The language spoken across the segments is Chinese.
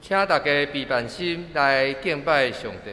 请大家备办心来敬拜上帝。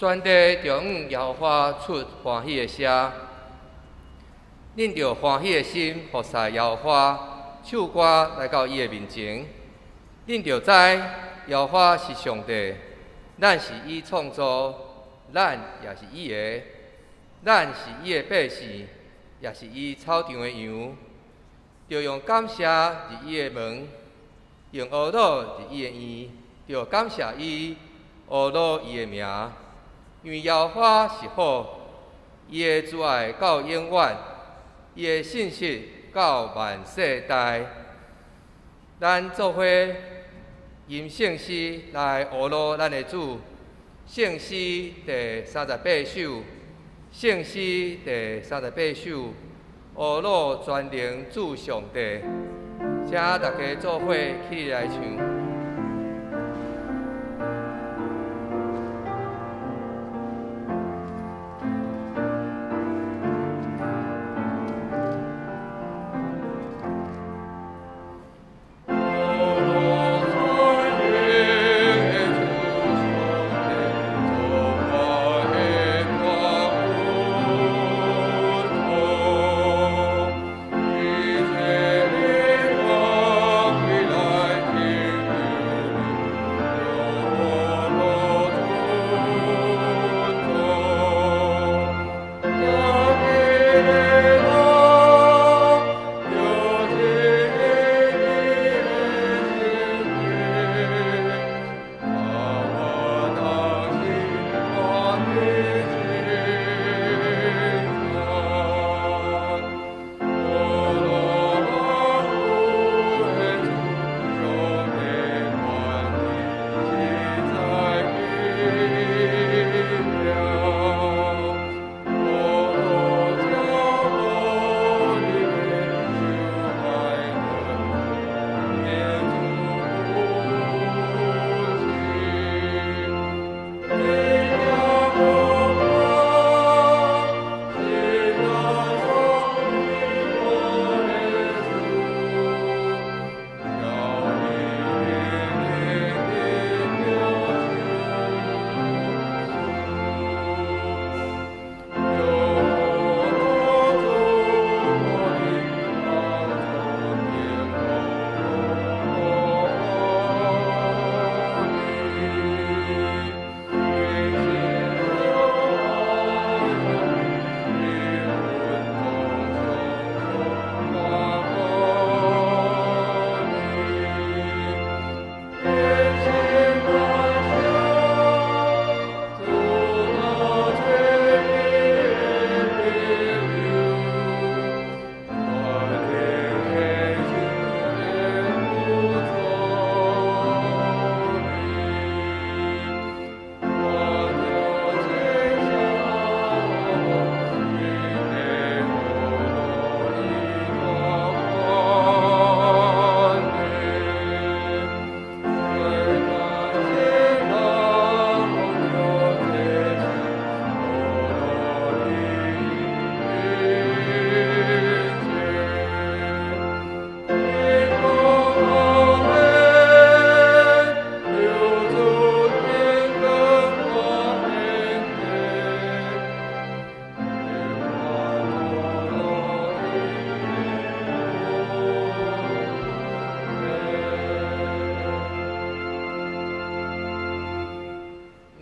全地中摇花出欢喜的声，恁着欢喜的心服侍摇花，唱歌来到伊的面前。恁着知摇花是上帝，咱是伊创造，咱也是伊的，咱是伊的百姓，也是伊草场的羊。着用感谢入伊的门，用懊恼入伊的院，着感谢伊，懊恼伊的名。因为摇花是好，伊的慈爱到永远，伊的信实到万世代。咱做伙吟圣诗来学乐咱的主。圣诗第38首，圣诗第38首，学乐专灵主上帝。请大家做伙起立来唱。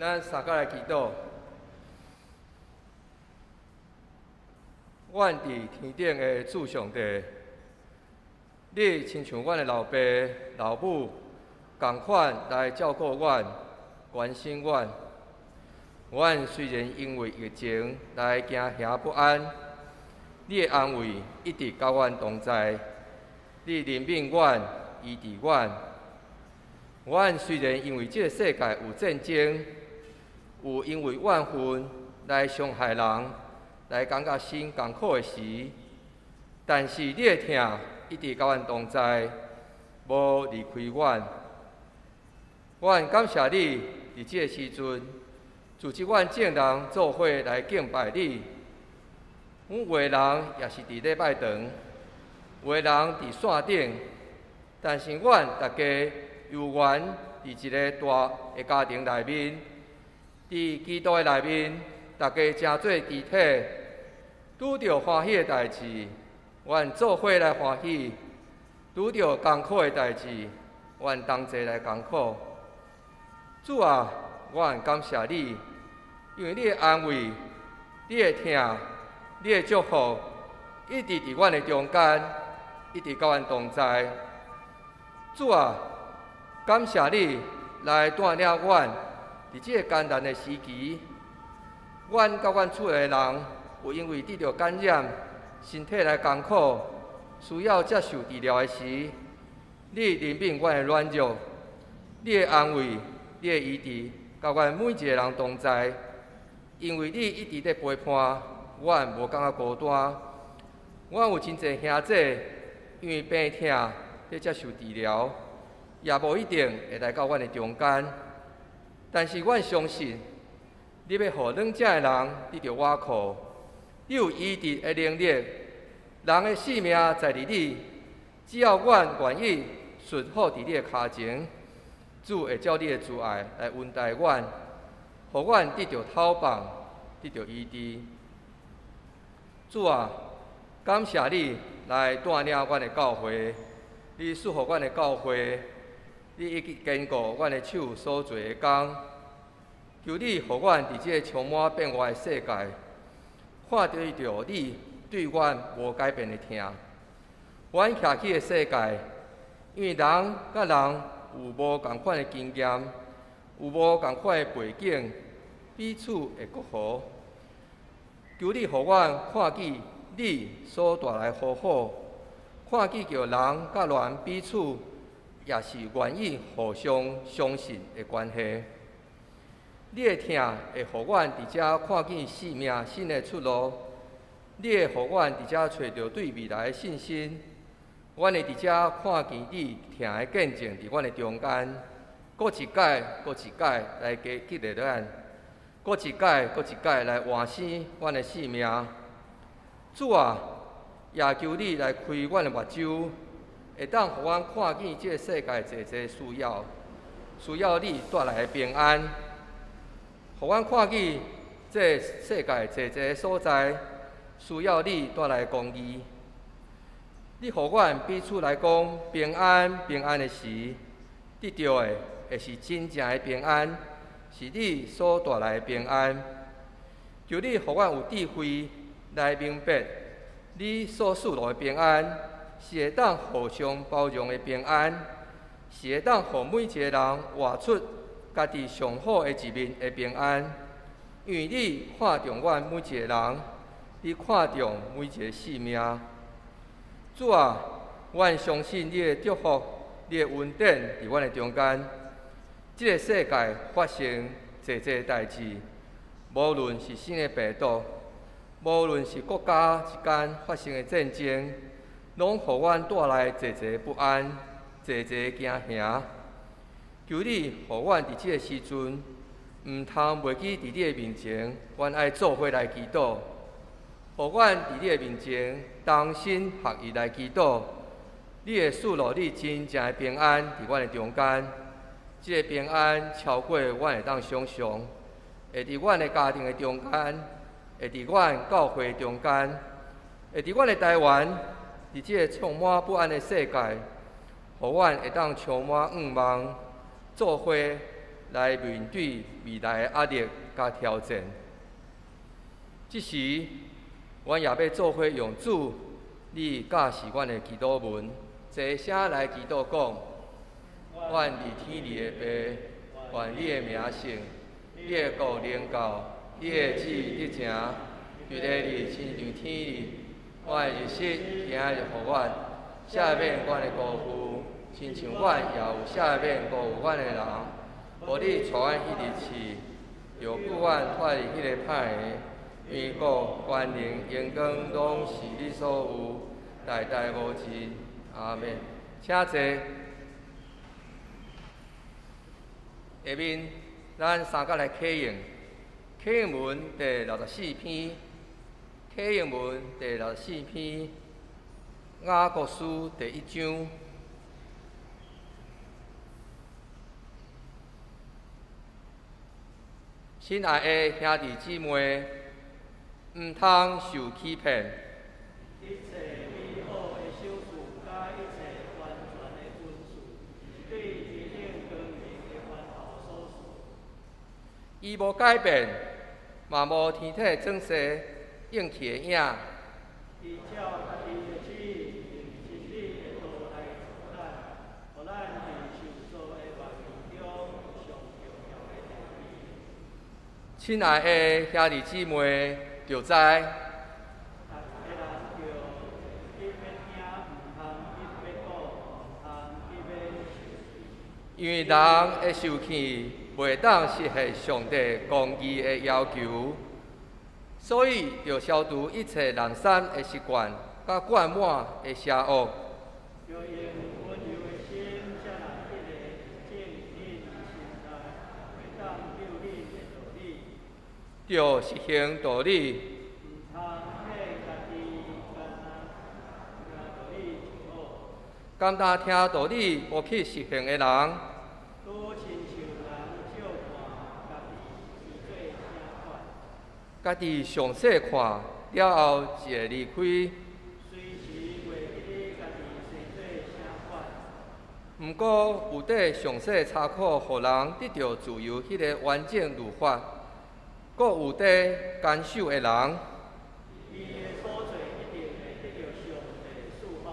咱三甲来祈祷。阮伫天顶的主上帝，你亲像阮的老爸、老母，共款来照顾阮、关心阮。阮虽然因为疫情来惊吓不安，你的安慰一直甲阮同在。你怜悯阮、医治阮。阮虽然因为这个世界有战争，有因为怨恨来伤害人，来感觉心艰苦的时，但是你的疼一直甲阮同在，无离开阮。阮感谢你，伫这个时阵，组织阮众人做伙来敬拜你。阮有的人也是伫礼拜堂，有的人伫线顶，但是阮大家有缘伫一个大的家庭内面，伫基督的内面，大家诚做肢体，拄着欢喜的代志，阮做伙来欢喜；拄着艰苦的代志，阮同齐来艰苦。主啊，阮感谢你，因为你的安慰、你的疼、你的祝福，一直伫阮的中间，一直甲阮同在。主啊，感谢你来带领阮伫这个艰难的时期。阮甲阮厝的人有因为得到感染，身体来艰苦，需要接受治疗的时，你怜悯阮的软弱，你的安慰、你的医治，甲阮每一个人同在。因为你一直在陪伴，阮无感觉孤单。阮有真侪兄姐，因为病痛在接受治疗，也无一定会来到阮的中间。但是阮相信，你要互软弱的人得到倚靠，你有医治的能力。人的性命在伫你，只要阮愿意顺服伫你的脚前，主会照你的慈爱来恩待阮，互阮得到透放，得到医治。主啊，感谢你来带领阮的教会，你赐予阮的教会，你一直坚固阮的手所做的工。求你，互阮伫这个充满变化的世界，看到你对阮无改变的疼。阮徛起的世界，因为人甲人有无共款的经验，有无共款的背景，彼此会隔阂。求你，互阮看见你所带来和好，看见着人甲人彼此也是愿意互相相信的关系。你的疼会互阮伫遮看见生命新的出路，你会互阮伫遮找到对未来的信心。阮会伫遮看见你疼的见证伫阮的中间，搁一届搁一届来激励咱，搁一届搁一届来换生阮的生命。主啊，也求你来开阮的目睭，会当互阮看见这个世界侪侪需要你带来的平安。互阮看见这世界侪侪所在，需要你带来公义。你互阮彼此来讲平安平安的时，得到的会是真正的平安，是你所带来的平安。求你互阮有智慧来明白，你所赐落的平安，是会当互相包容的平安，是会当互每一个人活出家己上好的一面的平安，因为你看重阮每一个人，你看重每一个生命。主啊，阮相信你的祝福，你的恩典伫阮的中间。这个世界发生侪侪代志，无论是新的病毒，无论是国家之间发生的战争，拢互阮带来侪侪不安，侪侪惊吓。求你，互阮伫这个时阵，毋通袂记伫你的面前，阮爱做伙来祈祷。互阮伫你的面前，同心合意来祈祷。你会赐落你真正的平安伫阮的中间。这个平安超过阮会当想象，会伫阮的家庭的中间，会伫阮教会的中间，会伫阮的台湾，伫这个充满不安的世界，互阮会当充满盼望。做伙来面对未来的压力甲挑战。这时，阮也要做伙用主你教示阮的祈祷文，齐声来祈祷讲：阮伫天里的爸，愿你的名圣，你的国临到，你的旨意得成，如地里亲像天里。阮的日食今日互阮，赦免阮的辜负，亲像阮也有赦免辜负阮的人。无你带阮迄日去，又救阮脱离迄个歹的。因国、权能、荣光，拢是你所有，代代无尽。阿免。请坐。下面咱三甲来启用。启用文第64篇。启用文第64篇。雅各书第1章。亲爱的兄弟姊妹，毋通受欺骗。一切美好的小事，甲一切完全的恩赐，对日顶光明的源头所属。伊无改变，嘛无天体装饰应去的影。依照家己的旨意，用真理的道来助咱，互咱伫受造的万物中上重要的地位。亲爱的兄弟姊妹，就知。因为人会受气，袂当实现上帝公义的要求，所以要消除一切懒散的习惯，甲惯满的邪恶。要用温柔的心，才能一个正直的心态，袂当救你的道理。要实行道理。毋通替家己干道理就好。敢若听道理无去实行的人，多亲像人照看家己上细看了后，就会离开。随时袂记得家己生做啥款。毋过有底详细查考，互人得到自由迄个完整律法，阁有底坚守的人，伊的所做一定会得到上帝祝福。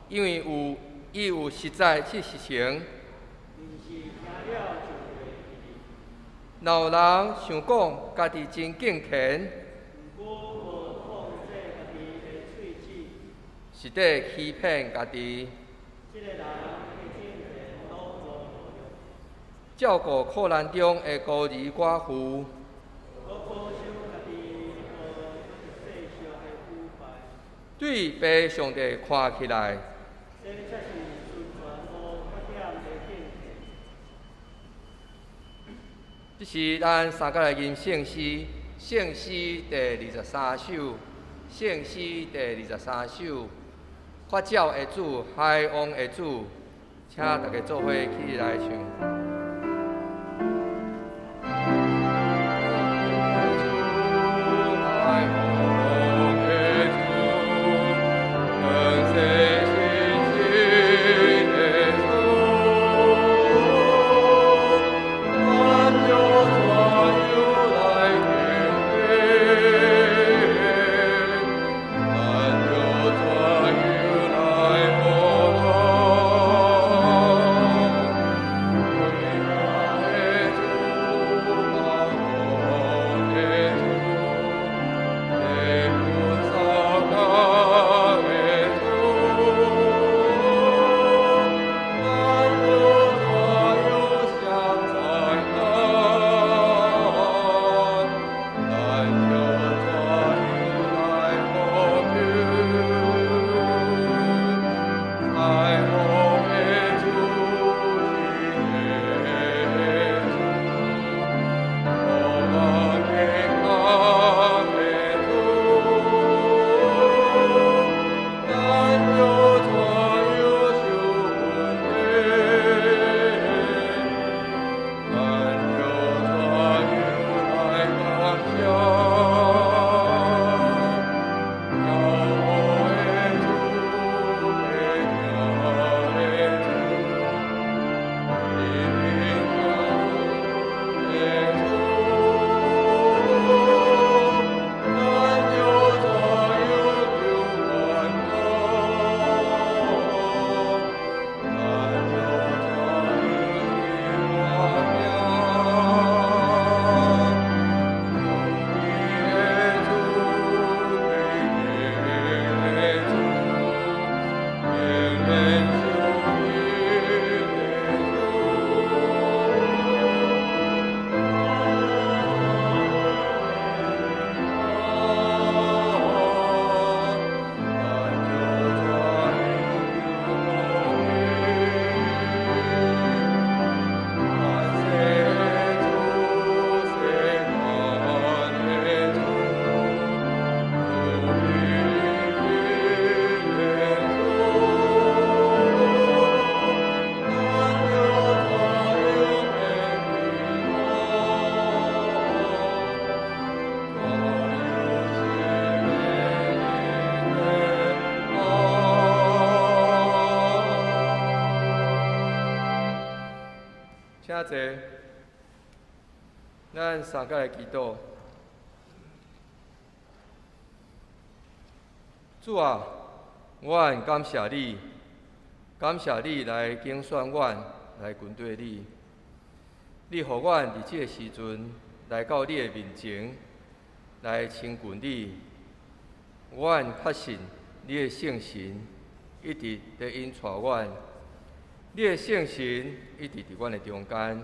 因为伊有实在去实行。毋是听了就袂记哩。若有人想讲家己真敬虔，毋过无控制家己的喙齿，是在欺骗家己。即个人的精神拢无路用。照顾苦难中的孤儿寡妇，我保守家己无世俗的腐败。对被上帝看起来，这才是纯全无缺点的敬虔。这是咱三甲来吟圣诗，圣诗第23首，圣诗第23首，发照的主，海王的主，请大家做伙起来唱。请坐。咱三个来祈祷。主啊，阮感谢你，感谢你来竞选阮，来跟对你。你予阮伫即个时阵来到你的面前，来亲近你。阮确信你的圣神一直在引带阮，你的圣神一直伫阮的中间，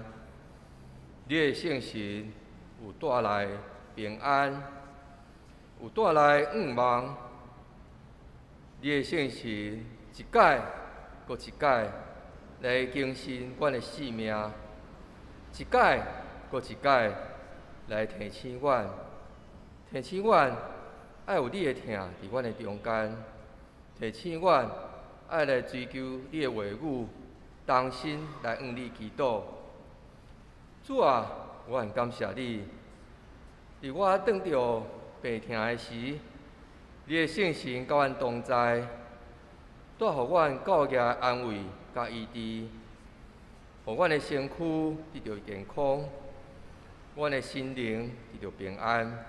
你的圣神有带来平安，有带来盼望。你的圣神一届搁一届来更新阮的生命，一届搁一届来提醒阮，提醒阮爱有你的疼伫阮的中间，提醒阮爱来追求你的话语，当心来向你祈祷。主啊，我很感谢你，伫我当着病痛的时，你的圣神甲阮同在，带予阮教育安慰甲医治，互阮的身躯得到健康，阮的心灵得到平安。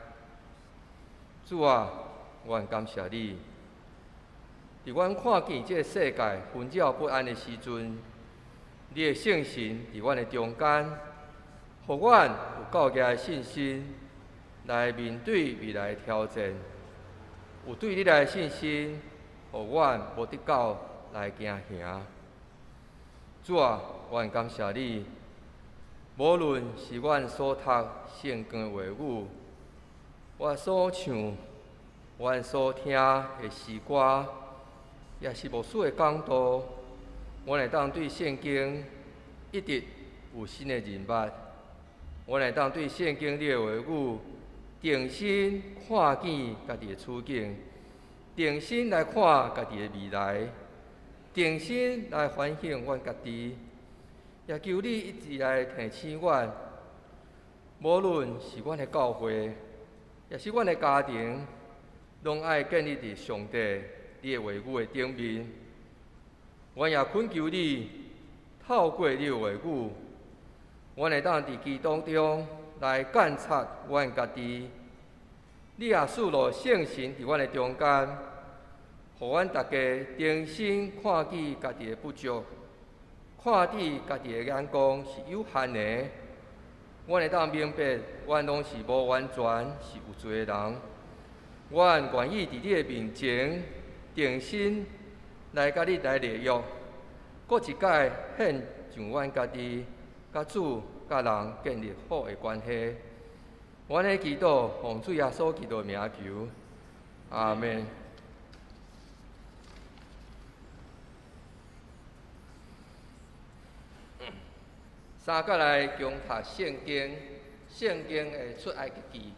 主啊，我很感谢你，伫阮看见这个世界纷扰不安的时阵，你的圣神伫阮的中间，互阮有教育的信心，来面对未来的挑战。有对你来的信心，互阮无得到来行行。主啊，我很感谢你，无论是阮所读圣经的话语，我所唱、阮所听的诗歌，也是牧师的讲道，阮会当对圣经一直有新的认捌，阮会当对圣经里的话语定心看见家己的处境，定心来看家己的未来，定心来反省阮家己，也求你一直来提醒阮，无论是阮的教会，也是阮的家庭，拢爱建立伫上帝你的话语的顶面。阮也恳求你，透过你的话语，阮会当伫基督中来监察阮家己。你也赐落圣神伫阮的中间，互阮大家定心看见家己的不足，看见家己的眼光是有限的。阮会当明白，阮拢是无完全，是有罪的人。阮愿意伫你的面前定心来甲你来立约，搁一届献上阮家己，甲主甲人建立好的关系。阮的祈祷，奉主耶稣基督的名求，阿门。三甲来共读圣经，圣经的出埃及记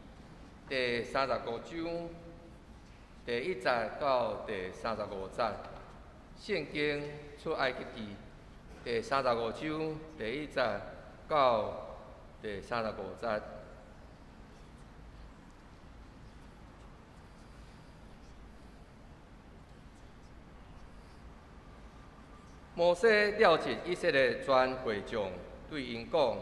第35章第1节到第35节。圣经出埃及记第35章第1节到第35节。摩西召集以色列全会众，对因讲：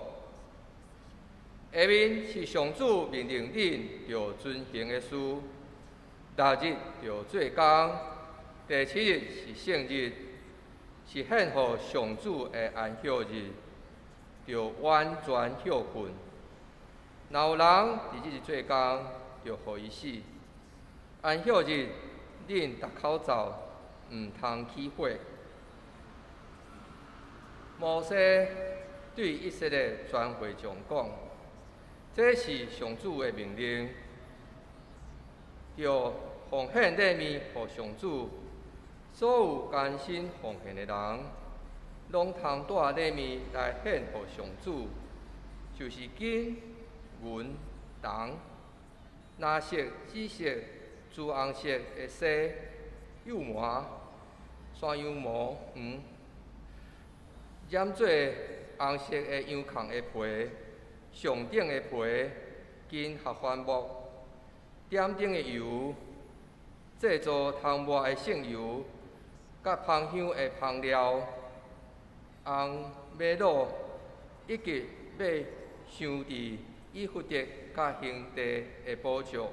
下面是上主命令恁要遵行的事。6日要做工，第7日是圣日，是献予上主的安息日，要完全休困。若有人伫即日做工，就互伊死。安息日，恁戴口罩，毋通起火。摩西对以色列全会众讲：这是上主的命令，要奉献礼物予上主。所有甘心奉献的人，拢通带礼物来献予上主，就是金、银、铜、蓝色、紫色、朱红色的丝、幼麻、山羊毛黄。染做红色的羊壳的皮，上顶的皮金合欢木，点顶的油，制作汤抹的圣油，甲芳香的香料，红玛瑙、以及要上帝以福德甲兄弟的保佑。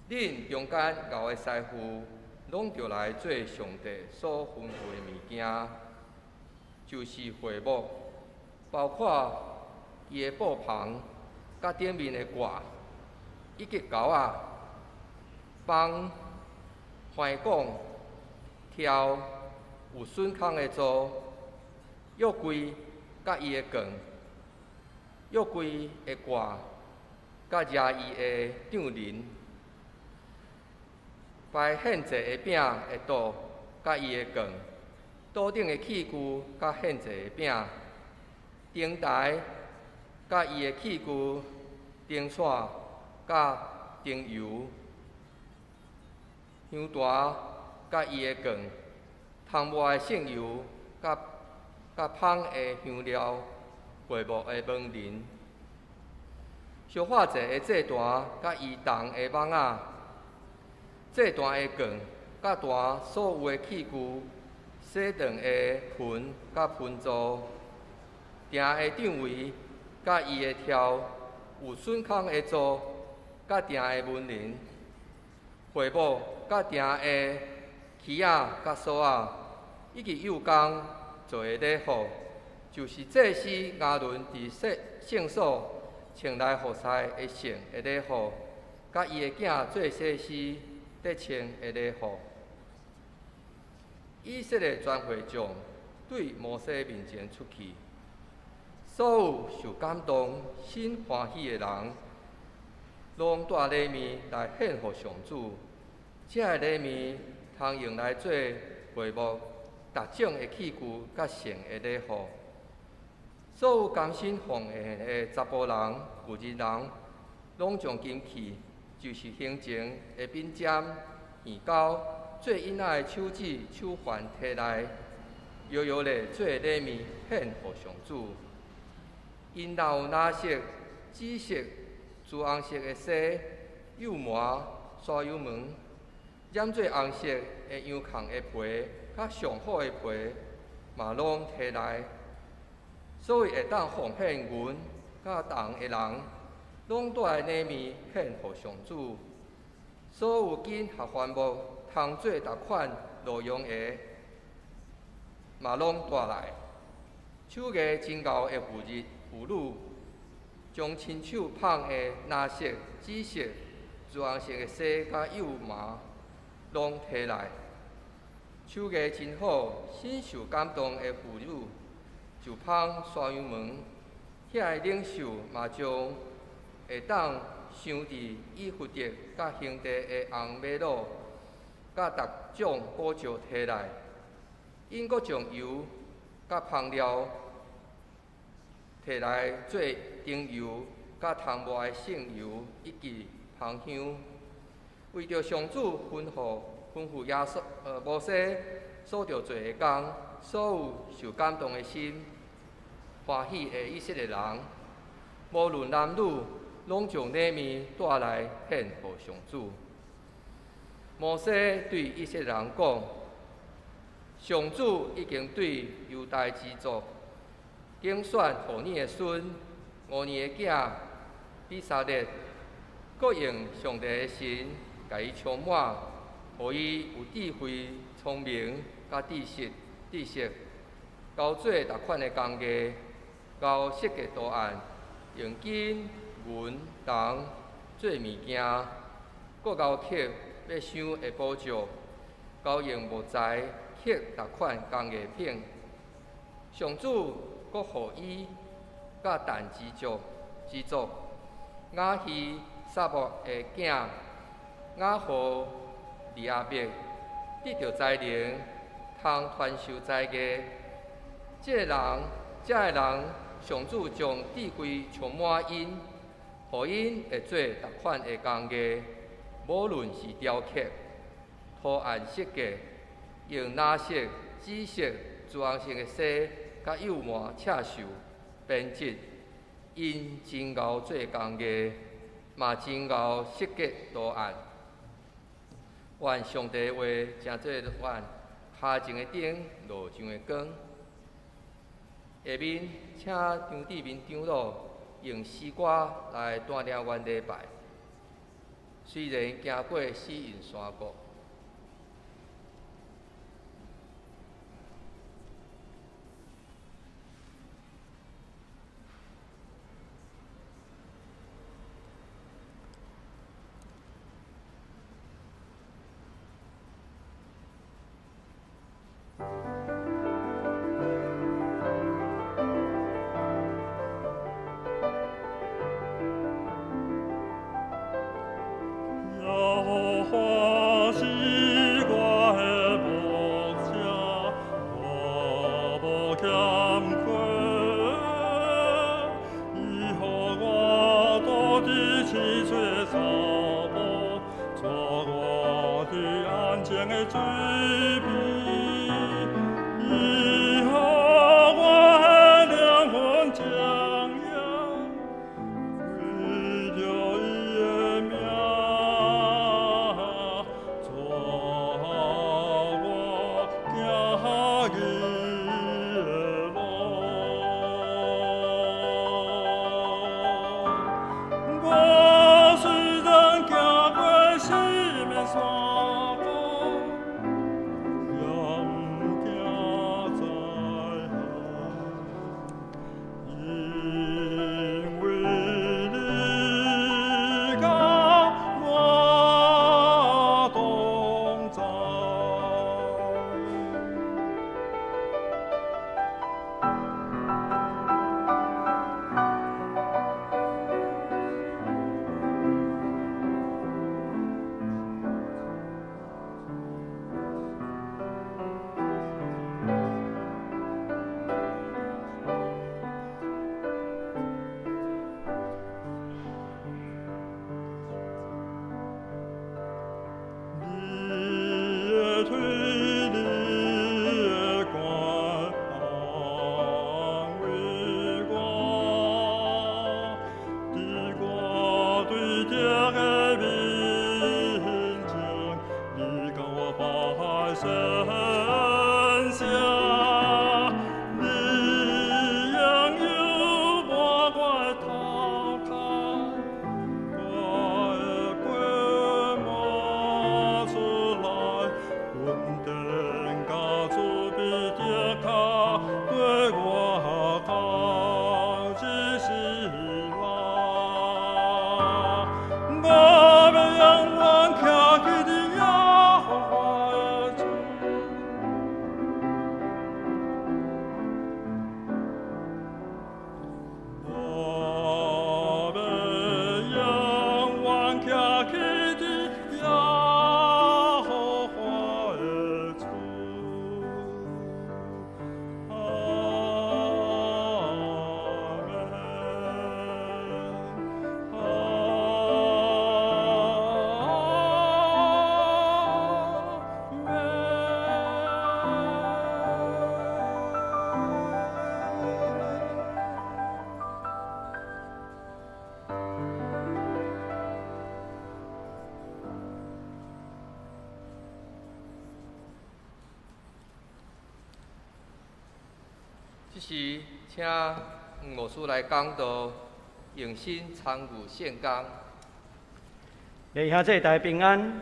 恁中间熬的师傅，拢着来做上帝所吩咐的物件，就是会幕，包括伊的布棚、甲顶面的挂，以及钩仔、帮、环拱、挑有损空的座、约柜甲伊的卷、约柜的挂，甲热伊的帐帘。摆献祭的饼的刀，甲伊的卷，刀顶的器具，甲献祭的饼，灯台，甲伊的器具，灯线，甲灯油，香坛，甲伊的卷，汤外的圣油，甲芳的香料，会幕的门帘，烧化祭的祭坛，甲伊动的网仔。祭坛的卷，甲坛所有的器具，洗肠的盆甲盆座，埕的帐围，甲伊的条，有损空的座，甲埕的门帘，会幕甲埕的旗仔甲锁仔，以及幼工做的礼服，就是祭司亚伦伫圣所穿来服侍的圣的礼服，甲伊的囝做祭司。得穿的礼服，以色列全会众对摩西面前出去，所有受感动、心欢喜的人，拢带礼物来献给上主。这礼物通用来做会幕逐种的器具甲圣的礼服。所有甘心奉献的查甫人、妇人人，拢将金器。就是行前的饼尖、鱼糕，做因仔的手指、手环摕来，摇摇咧做礼物献给上主。因若有蓝色、紫色、朱红色的丝、柚麻、沙油门，染做红色的羊空的皮，较上好的皮，嘛拢摕来。所以会当奉献阮甲同的人。拢带礼物献给上主，所有金合环木通做逐款路用的，嘛拢带来。手艺真厚的妇女，将亲手捧的蓝色、紫色、朱红色的丝甲柚麻，拢摕来。手艺真好、深受感动的妇女，就捧山羊门，遐个领袖嘛将。会当上伫以福德甲兄弟的红马路，甲逐种果石摕来，因阁将油甲香料摕来做灯油，甲汤外的圣油以及香香，为着上主吩咐摩西所着做的工，所有受感动的心、欢喜的以色列人，无论男女。拢将礼物带来献给上主。摩西对以色列人讲：上主已经对犹大之族拣选予你的孙、5年的囝以色列，各用上帝的神，甲伊充满，予伊有智慧、聪明、甲知识，交做逐款的工艺，交设计图案，用金。银、铜做物件，搁交刻要想的宝石，交用木材刻逐款工艺品。上主搁予伊甲但之族雅希撒木的囝雅何利亚伯得到才能，通传授才艺。这个人，上主将智慧充满因。予因会做逐款的工艺，无论是雕刻、图案设计，用蓝色、紫色、朱红色的丝，甲柚麻、刺绣编织，因真厚做工艺，嘛真厚设计图案。愿上帝话真做愿，下前的灯，路上的光。下面请场地面长老用诗歌来带领阮礼拜。虽然行过死荫山谷，这时，请牧师来讲道，用心参与献工。弟兄姊大平安，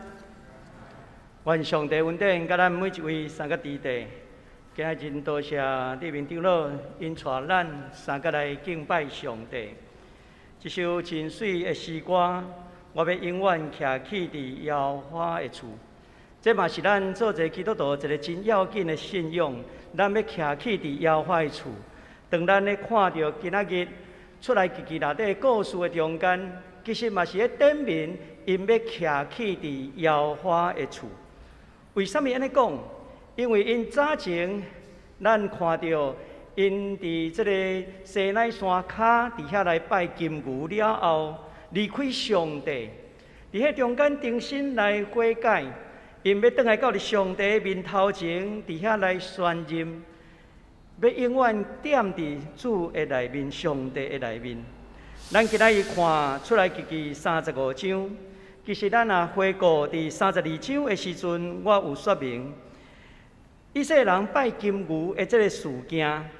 愿上帝恩典甲咱每一位三个弟弟。今日真多谢立明长老因带咱三个来敬拜上帝。一首真水的诗歌，我要永远徛起伫耶和华的厝。这嘛是咱做一个基督徒一个真要紧的信仰。咱要徛起伫耶和华的厝，当咱咧看到今仔日出来记内底故事的中间，其实嘛是咧点明因要徛起伫耶和华的厝。为什么安尼讲？因为因早前咱看到因伫即个西奈山骹伫遐来拜金牛了后，离开上帝，伫迄中间重新来悔改。因要转来到上帝面头前，伫遐来宣认，要永远踮伫主的内面、上帝的内面。咱今仔日看出来记35章，其实咱回顾伫32章的时阵，我有说明以色列人拜金牛的这个事件，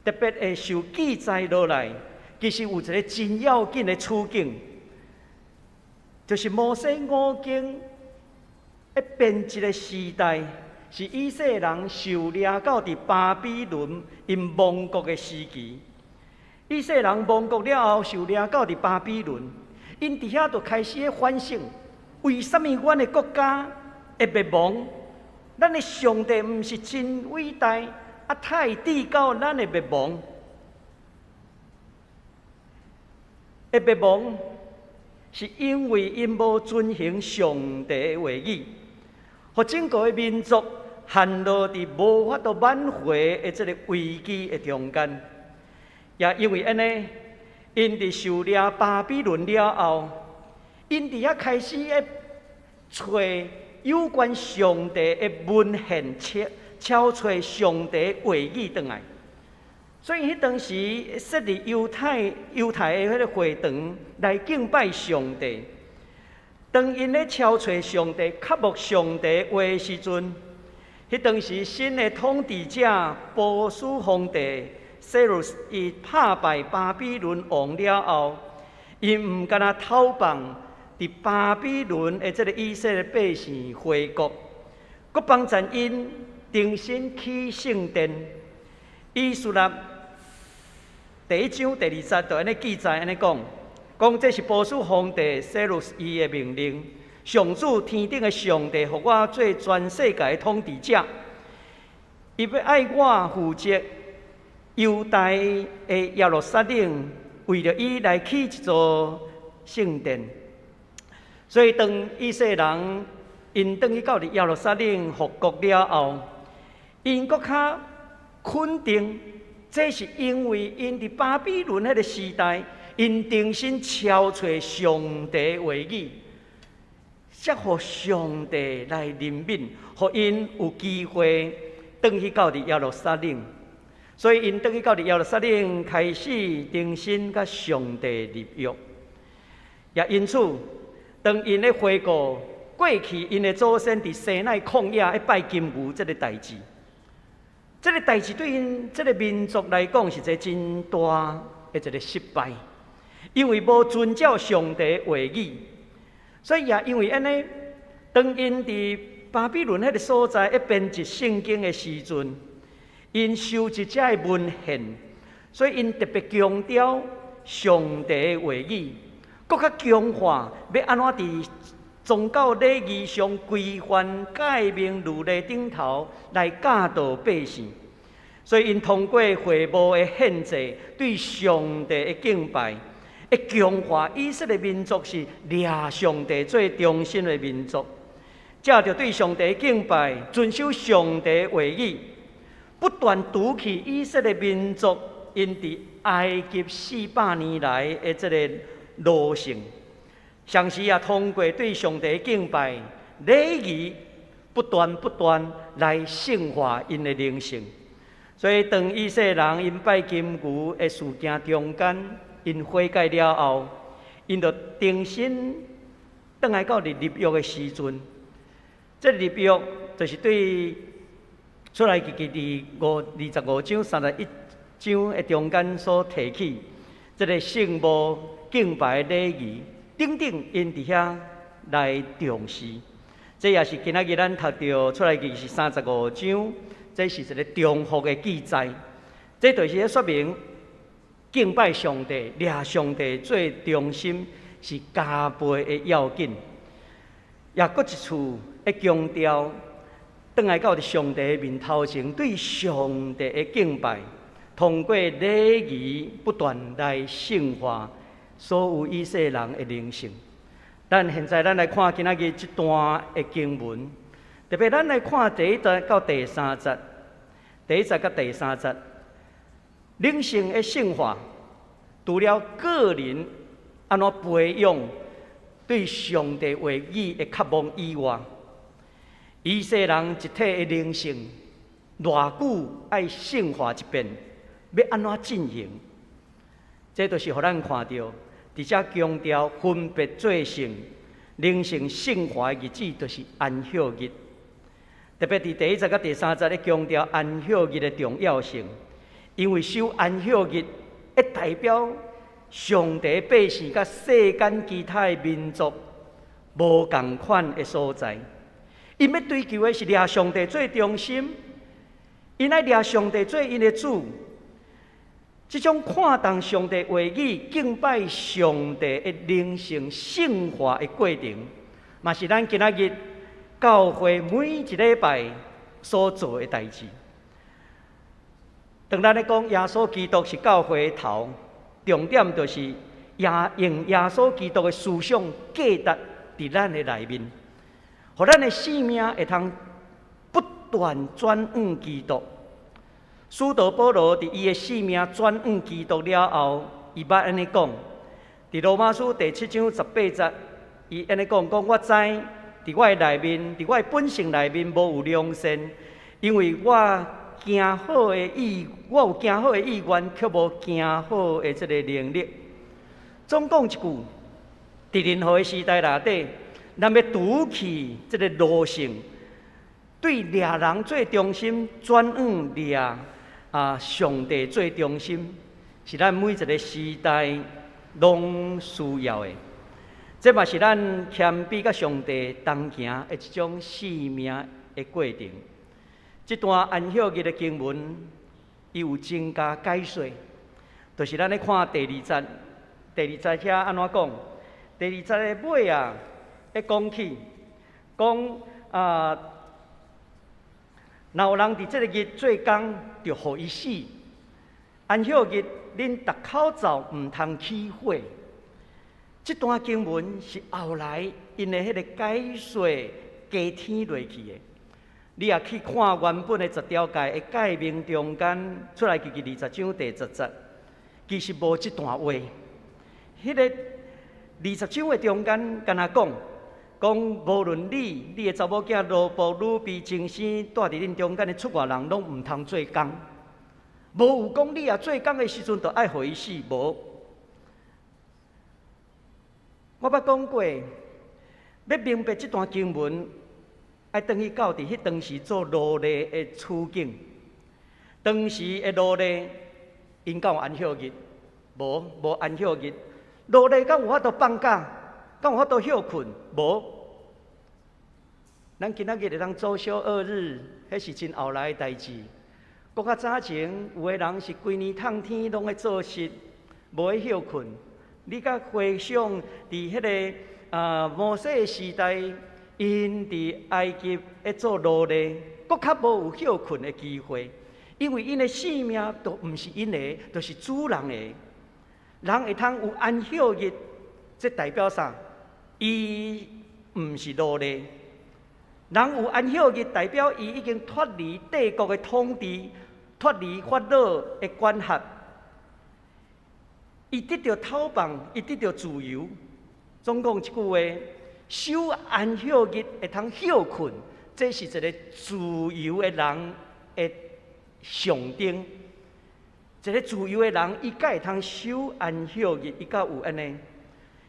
特别会受记载落来，其实有一个真要紧的处境，就是摩西五经一编辑的时代，是以色列人受掠到伫巴比伦因亡国的时期。以色列人亡国了后，受掠到伫巴比伦，因伫遐就开始反省：为什么阮的国家会灭亡？咱的上帝毋是真伟大，太至到咱的灭亡。会灭亡，是因为因无遵行上帝的话语，互整个的民族陷落伫无法度挽回的这个危机的中间。也因为安尼，因伫受掠巴比伦了后，因伫遐开始找有关上帝的文献，敲找上帝的话语转来。所以，迄当时设立犹太的迄个会堂来敬拜上帝。当因咧敲找上帝、渴慕上帝话的时阵，迄当时新的统治者波斯皇帝塞鲁斯伊打败巴比伦王了后，因毋敢若讨放伫巴比伦的这个以色列百姓回国，佮帮助因重新起圣殿。以斯拉第1章第20节就安尼记载，安尼讲这是波斯皇帝塞鲁斯伊的命令。上主天顶的上帝，互我做全世界的统治者，伊要爱我负责犹大的耶路撒冷，为了伊来起一座圣殿。所以，当以色列人因转去到耶路撒冷复国了后，因搁较肯定，这是因为因伫巴比伦迄个时代，因重新敲找上帝话语，才互上帝来怜悯，互因有机会转去到耶路撒冷。所以，因转去到耶路撒冷，开始重新甲上帝立约。也因此，当因咧回顾过去因的祖先伫西奈旷野拜金牛这个代志，这个代志对因这个民族来讲是一个真大的一个失败，因为无遵照上帝的话语，所以也因为安尼，当因伫巴比伦迄个所在编辑圣经的时阵，因收集这的文献，所以因特别强调上帝的话语，更较强化要安怎伫宗教礼仪上规范诫命律例顶头来教导百姓。所以因通过会幕的献祭，对上帝的敬拜，会强化以色列民族是掠上帝最忠心的民族。借着对上帝的敬拜，遵守上帝的话语，不断拄起以色列民族因伫埃及400年来的这个路程。同时也通过对上帝的敬拜礼仪，不断来圣化因的灵性。所以，当以色列人因拜金牛的事件中间，因悔改了后，因就重新倒来到立约的时阵，这立约就是对出来记第25章31章的中间所提起这个圣幕敬拜礼仪。等等，因伫遐来重视，这也是今仔日咱读到出来记是35章，这是一个重复的记载。这就是咧说明敬拜上帝、掠上帝最忠心是加倍的要紧。也搁一次会强调，倒来到上帝的面头前，对上帝的敬拜，通过礼仪不断来圣化所有以色列人的灵性。咱现在来看今仔日这段的经文，特别咱来看第1节到第3节，第1节到第3节，灵性的圣化，除了个人安怎培养对上帝话语的渴望以外，以色列人一体的灵性，偌久爱圣化一遍，要安怎进行？这就是互咱看到。伫遮强调分别做圣、灵性圣化的日子，就是安息日。特别伫第1节到第3节咧强调安息日的重要性，因为守安息日会代表上帝百姓甲世间其他的民族无共款的所在。因要追求的是掠上帝做中心，因爱掠上帝做因的主。这种看重上帝话语、敬拜上帝的灵性圣化的过程，嘛是咱今仔日教会每一礼拜所做的代志。当咱咧讲耶稣基督是教会的头，重点就是用耶稣基督的思想价值伫咱的内面，互咱的生命会通不断转向基督。使徒保罗伫伊的生命转向基督了后，伊捌安尼讲：伫罗马书第7章18节，伊安尼讲：我知伫我的内面，伫我的本性内面无有良善，因为我有行好的意愿，却无行好的这个能力。总讲一句，伫任何的时代内底，咱要除去这个惰性，对掠人做中心，转向掠上帝做中心，是咱每一个时代拢需要的。这嘛是咱谦卑甲上帝同行的一种生命的过程。这段安息日的经文，伊有增加解说，就是咱咧看第二节遐安怎讲？第二节的尾咧讲起，讲若有人伫这个日做工，就互伊死。安息日，恁逐口罩毋通起火。这段经文是后来因的迄个解说加添落去的。你也去看原本的10条诫的诫命中间，出来记20章第10节，其实无这段话。迄个20章的中间，敢若讲无论你的查某囝、萝卜、女婢、精生，住伫恁中间的出外人，拢毋通做工。无有讲你做工的时阵，就爱互伊死，无。我捌讲过，要明白这段经文，爱等于到伫迄当时做奴隶的处境。当时的奴隶，因敢有安息日？无安息日。奴隶敢有法度放假？敢有法度休困？无。咱今仔日会当周休2日，迄是真后来的代志。搁较早前，有的人是规年透天拢在做事，无去休困。你甲回想伫迄个摩西的时代，因伫埃及在做奴隶，搁较无有休困的机会，因为因的生命都毋是因的，都是主人的。人会通有安息日，这代表啥？伊毋是奴隶。人有安息日，代表伊已经脱离帝国的统治，脱离法老的管辖。伊得到透放，伊得到自由。总讲一句话，守安息日会通休困，这是一个自由的人的象征。一个自由的人，伊才会通守安息日，伊才有安尼。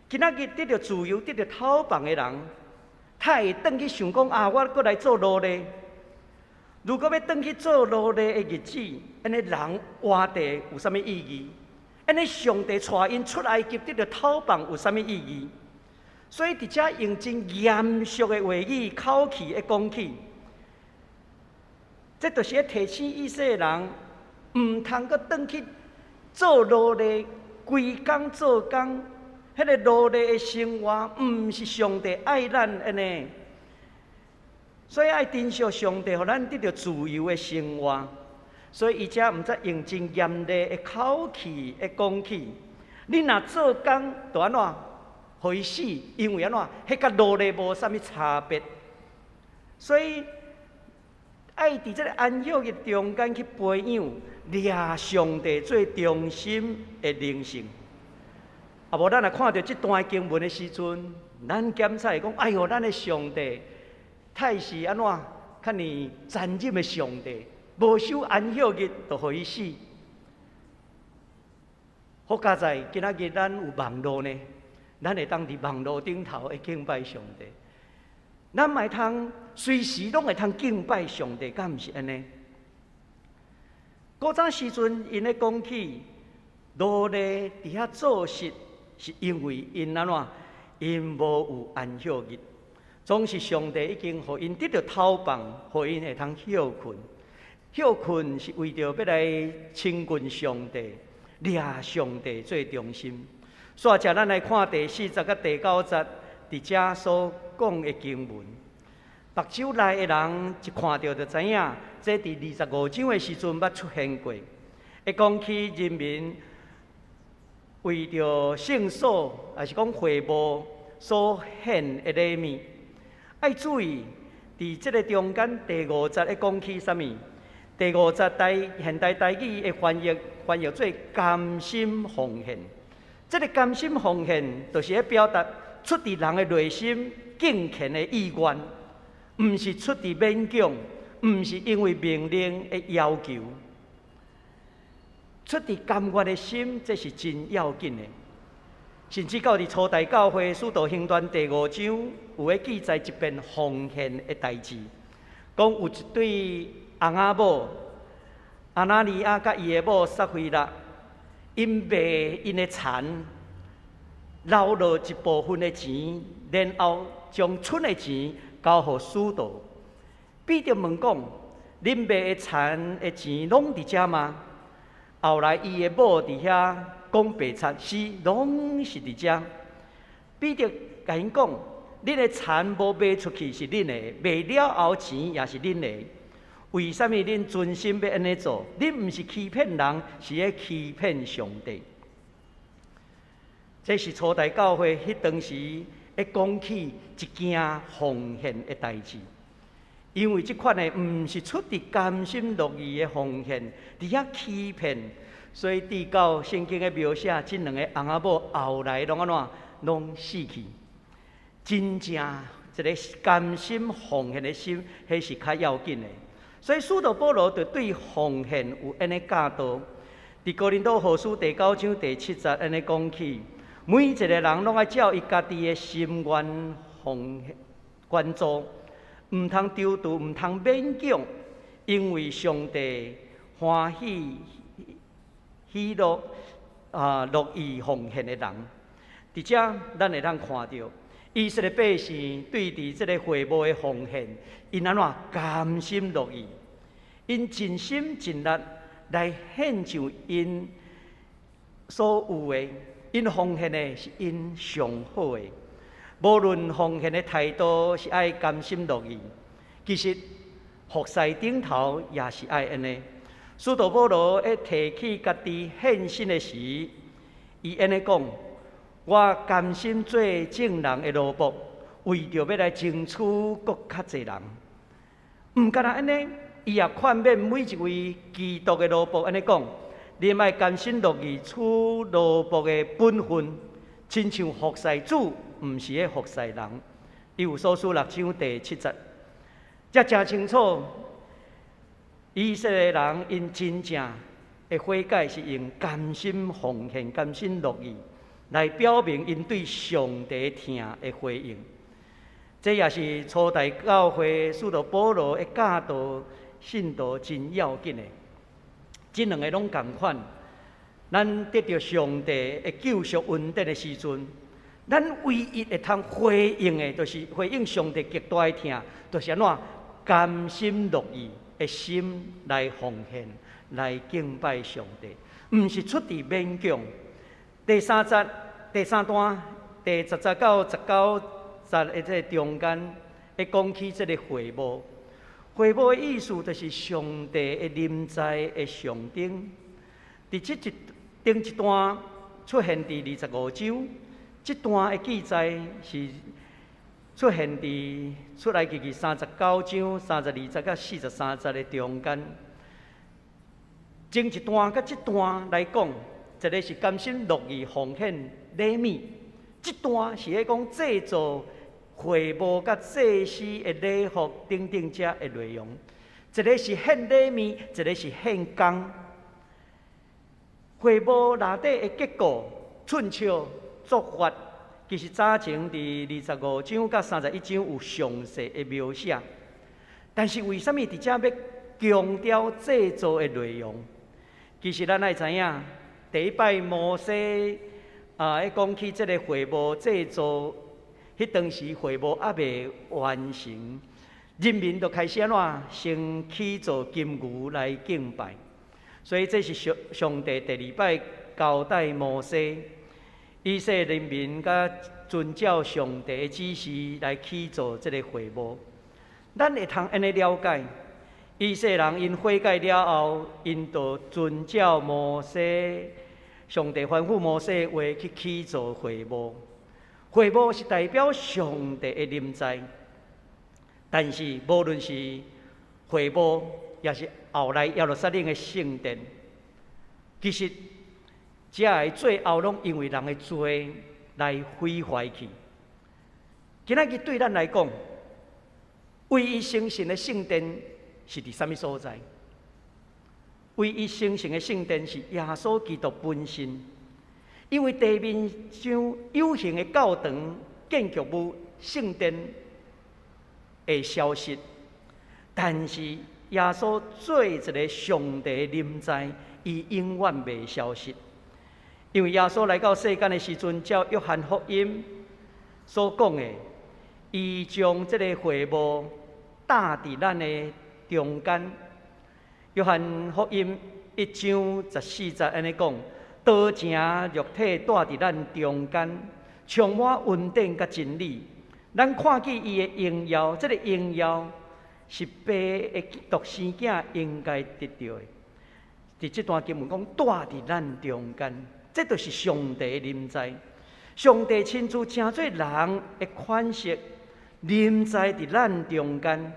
今仔日得到自由、得到透放的人，他会转去想讲我过来做奴隶。如果要转去做奴隶的日子，安尼人活地有啥物意义？安尼上帝带因出埃及得到透放有啥物意义？所以伫遮用真严肃的话语、口气的讲起，这就是要提醒以色列人，毋通阁转去做奴隶，规工做工。迄个奴隶的生活，毋是上帝爱咱安尼，所以爱珍惜上帝，互咱得到自由的生活。所以伊遮毋则用真严厉的口气的讲起，你若做工，就安怎？互伊死，因为安怎？迄甲奴隶无啥物差别。所以爱伫这个安息日中间去培养掠上帝做中心的灵性。无咱来看到这段经文的时阵，咱检查讲，哎哟，咱的上帝太是安怎？较尼残忍的上帝，无守安息日就互伊死。好佳在今仔日咱有网络呢，咱会当伫网络顶头会敬拜上帝。咱嘛会通随时拢会通敬拜上帝，敢毋是安尼？古早时阵，因咧讲起奴隶伫遐做事，是因为因安怎？因无有安息日，总是上帝已经互因得到透放，互因会通休困。休困是为着要来亲近上帝，掠上帝最中心。所以，咱来看第40甲第9节，伫遮所讲的经文。目睭内的人一看到就知影，这伫25章的时阵捌出现过。会讲起人民为着圣所，还是讲会幕所献的礼物，爱注意，伫这个中间第5节会讲起什么？第5节现代台语的翻译做甘心奉献。这个甘心奉献，就是咧表达出自人的内心敬虔的意愿，毋是出自勉强，毋是因为命令的要求。出自甘愿的心，这是真要紧的。甚至到伫初代教会《使徒行传》第5章，有咧记载一篇奉献的代志，讲有一对翁仔某阿拿尼亚甲伊的某撒菲拉，因卖因的田，留落一部分的钱，然后将剩的钱交予使徒。彼得问讲：恁卖的田的钱拢伫遮吗？后来伊的某伫遐讲白贼，是拢是伫遮。彼得甲因讲：恁的田无卖出去是恁的，卖了后钱也是恁的。为什么恁存心要安尼做？恁毋是欺骗人，是咧欺骗上帝。这是初代教会迄当时会讲起一件奉献的代志。因为这款的毋是出自甘心乐意的奉献，伫遐欺骗，所以直到圣经的描写，这两个翁仔某后来拢安怎？拢死去。真正一个甘心奉献的心，迄是较要紧的。所以使徒保罗就对奉献有安尼教导。伫哥林多后书第9章第7节安尼讲起，每一个人拢爱照伊家己的心愿奉献关注。毋通丢度，毋通勉强，因为上帝欢喜乐意奉献的人。伫遮，咱会通看到以色列百姓对伫这个会幕的奉献，因安怎甘心乐意，因尽心尽力来献上因所有的，因奉献的是因上好的。无论奉献的态度是爱甘心乐意，其实服侍顶头也是爱安尼。使徒保罗一提起家己献身的时，伊安尼讲：我甘心做正人的奴仆，为着要来争取搁较侪人。毋干那安尼，伊也劝勉每一位基督的奴仆安尼讲：你爱甘心乐意取奴仆的本分，亲像服侍主。毋是咧服侍人，以有所书6章第7节，这真清楚。以色列人因真正的悔改是用甘心奉献、甘心乐意来表明因对上帝听的回应。这也是初代教会使徒保罗的教导信徒真要紧的。这两个拢同款，咱得到上帝的救赎恩典的时阵。咱唯一会通回应的，就是回应上帝极大的听，就是安怎甘心乐意的心来奉献，来敬拜上帝，毋是出自勉强。第3节、第3段、第10节到19节的这中间，会讲起这个会幕。会幕的意思，就是上帝的临在的象征。伫这一段出现伫25章。这段的记载是出现伫出来记39章32节到43节的中间。前一段甲这段来讲，一个是甘心乐意奉献礼物，这段是咧讲制作会幕甲祭司的礼服等等遮的内容。一个是献礼物，一个是献工。会幕内底的结构寸笑。做法其实早前伫25章到31章有详细的描写，但是为什么伫遮要强调制作的内容？其实咱爱知影，第一摆摩西讲起这个会幕制作，迄当时会幕还未完成，人民就开始安怎先起做金牛来敬拜。所以这是上帝第二摆交代摩西，以色列人民甲遵照上帝的指示来起做这个会幕。咱会通安尼了解，以色列人因悔改了后，因就遵照摩西，上帝吩咐摩西的话去起做会幕。会幕是代表上帝的临在，但是无论是会幕，也是后来耶路撒冷的圣殿，其实这个最后拢因为人的罪来毁坏去。今仔日对咱来讲，唯一圣神的圣殿是伫什么所在？唯一圣神的圣殿是耶稣基督本身，因为地面上有形的教堂建筑物圣殿会消失，但是耶稣做一个上帝的临在，伊永远袂消失。因为耶稣来到世间的时阵，照约翰福音所讲的，伊将这个会幕搭伫咱的中间。约翰福音1章14节安尼讲：道成肉体带伫咱中间，充满恩典甲真理。咱看见伊的荣耀，这个荣耀是爸的独生囝应该得到的。伫这段经文讲，带伫咱中间，这就是上帝的临在。上帝亲自成做人的款式，临在伫咱中间，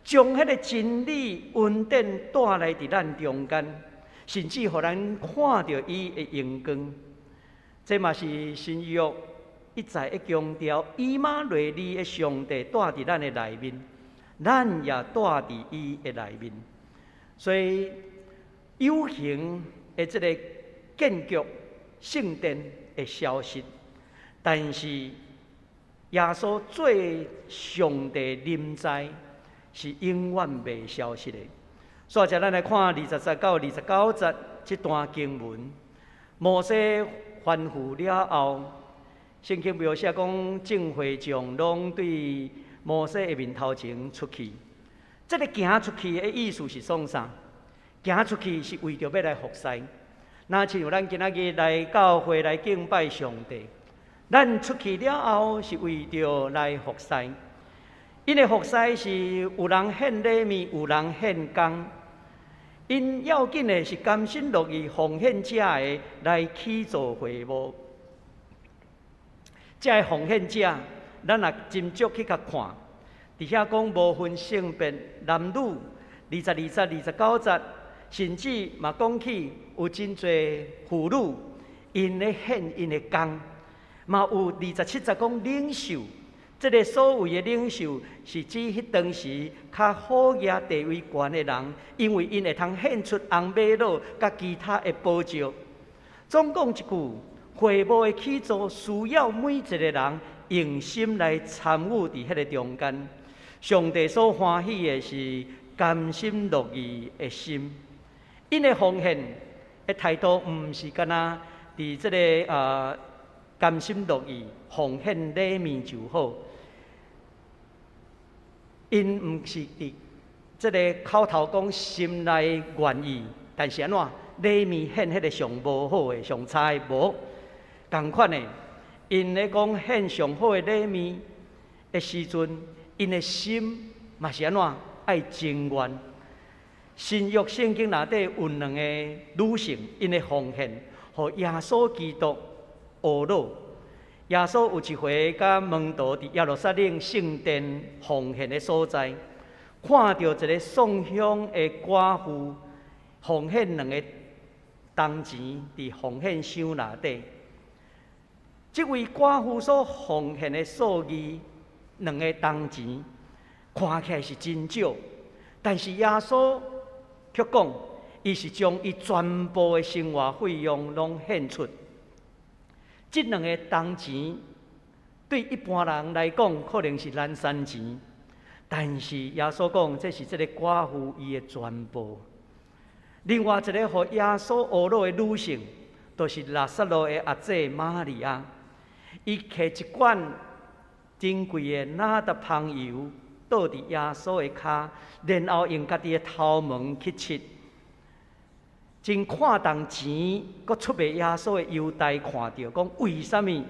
将迄个真理恩典带来伫咱中间，甚至互咱看到伊的荣光。这嘛是新约一再一强调，以马内利的上帝带伫咱的内面，咱也带伫伊的内面。所以有形的这个建筑圣殿会消失，但是耶稣做上帝临在是永远袂消失的。所以，咱来看20到29节这段经文，摩西吩咐了后，圣经描写讲，众会众拢对摩西的面头前出去。这个行出去的意思是创啥？行出去是为着要来服侍。那亲像咱今仔日来教会来敬拜上帝，咱出去了后是为着来服侍。因的服侍是有人献礼物，有人献工。因要紧的是甘心乐意奉献者的来起做会幕。这个奉献者，咱也斟酌去甲看。伫遐讲无分性别男女，22节、29节，甚至嘛讲起有真侪妇女，因咧献因的工，嘛有27节讲领袖。这个所谓的领袖，是指迄当时较好业地位悬的人，因为因会通献出红玛瑙甲其他的宝石。总讲一句，会幕的起造需要每一个人用心来参与伫迄个中间。上帝所欢喜的是甘心乐意的心，因的奉献的态度，毋是干那伫这个甘心乐意奉献礼物就好。因毋是伫这个口头讲心内愿意，但是安怎礼物献迄个上无好的、上差的无同款的。因咧讲献上好的礼物的时阵，因的心嘛是安怎爱情愿。新约圣经内底有两个女性，因的奉献，互耶稣基督学老。耶稣有一回甲门徒伫耶路撒冷圣殿奉献的所在，看到一个送香的寡妇奉献2个铜钱伫奉献箱内底。这位寡妇所奉献的数字2个铜钱，看起来是真少，但是耶稣却讲，伊是将伊全部的生活费用拢献出。这2个铜钱对一般人来讲可能是难山钱，但是耶稣讲这是这个寡妇伊的全部。另外一个互耶稣恶落的女性，就是拉撒路的阿姐玛利亚。伊摕一罐珍贵的哪达香油倒伫耶稣的骹，然后用家己的头毛去切。真看重钱，阁出卖耶稣的犹大看到，讲为什么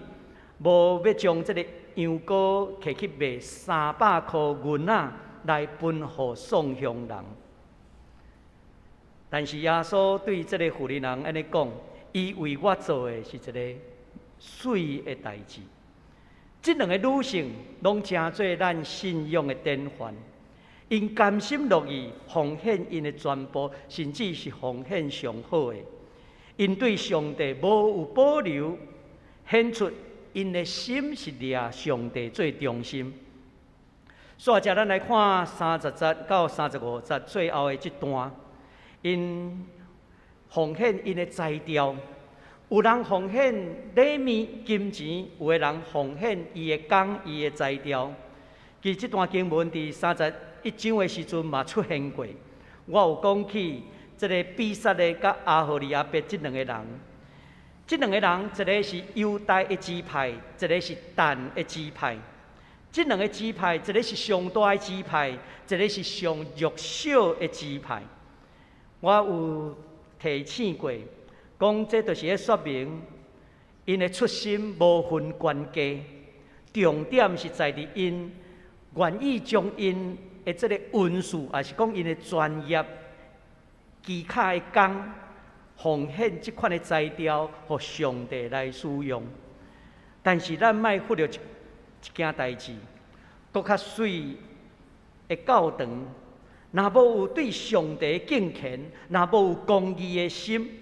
无要将这个羊羔摕去卖300块银仔来分互送香人？但是耶稣对这个妇人安尼讲，伊为我做的是一个水的代志。这两个女性拢成做咱信仰的典范，因甘心乐意奉献因的全部，甚至是奉献上好的。因对上帝无有保留，显出因的心是掠上帝最忠心。所以，咱来看30节到35节最后的这段，因奉献因的材料。有人奉献礼物金钱，有的人奉献伊的工、伊的材料。其实这段经文伫31章的时阵嘛出现过。我有讲起这个比撒的甲阿荷利亚伯这两个人，这两个人一个是犹大的支派，一个是但的支派。这两个支派，一个是上大的支派，一个是上弱小的支派。我有提醒过。讲这就是咧说明，因的出身无分关系，重点是在于因愿意将因的这个文书，也是讲因的专业技巧的工，奉献这款的材料，互上帝来使用。但是咱莫忽略一件代志，搁较水的教堂，若无有对上帝敬虔，若无有公义的心。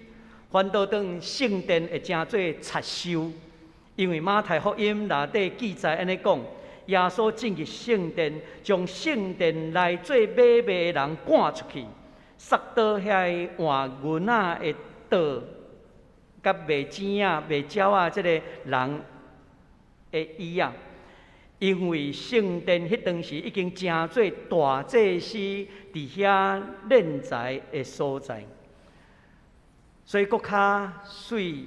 反倒当圣殿会真做拆修，因为马太福音内底记载安尼讲，耶稣进入圣殿，将圣殿内做买卖的人赶出去，杀倒遐换银仔的刀，甲卖钱啊、卖鸟啊，这个人的椅啊，因为圣殿迄当时已经真做大祭司伫遐敛财的所在。所以，搁较水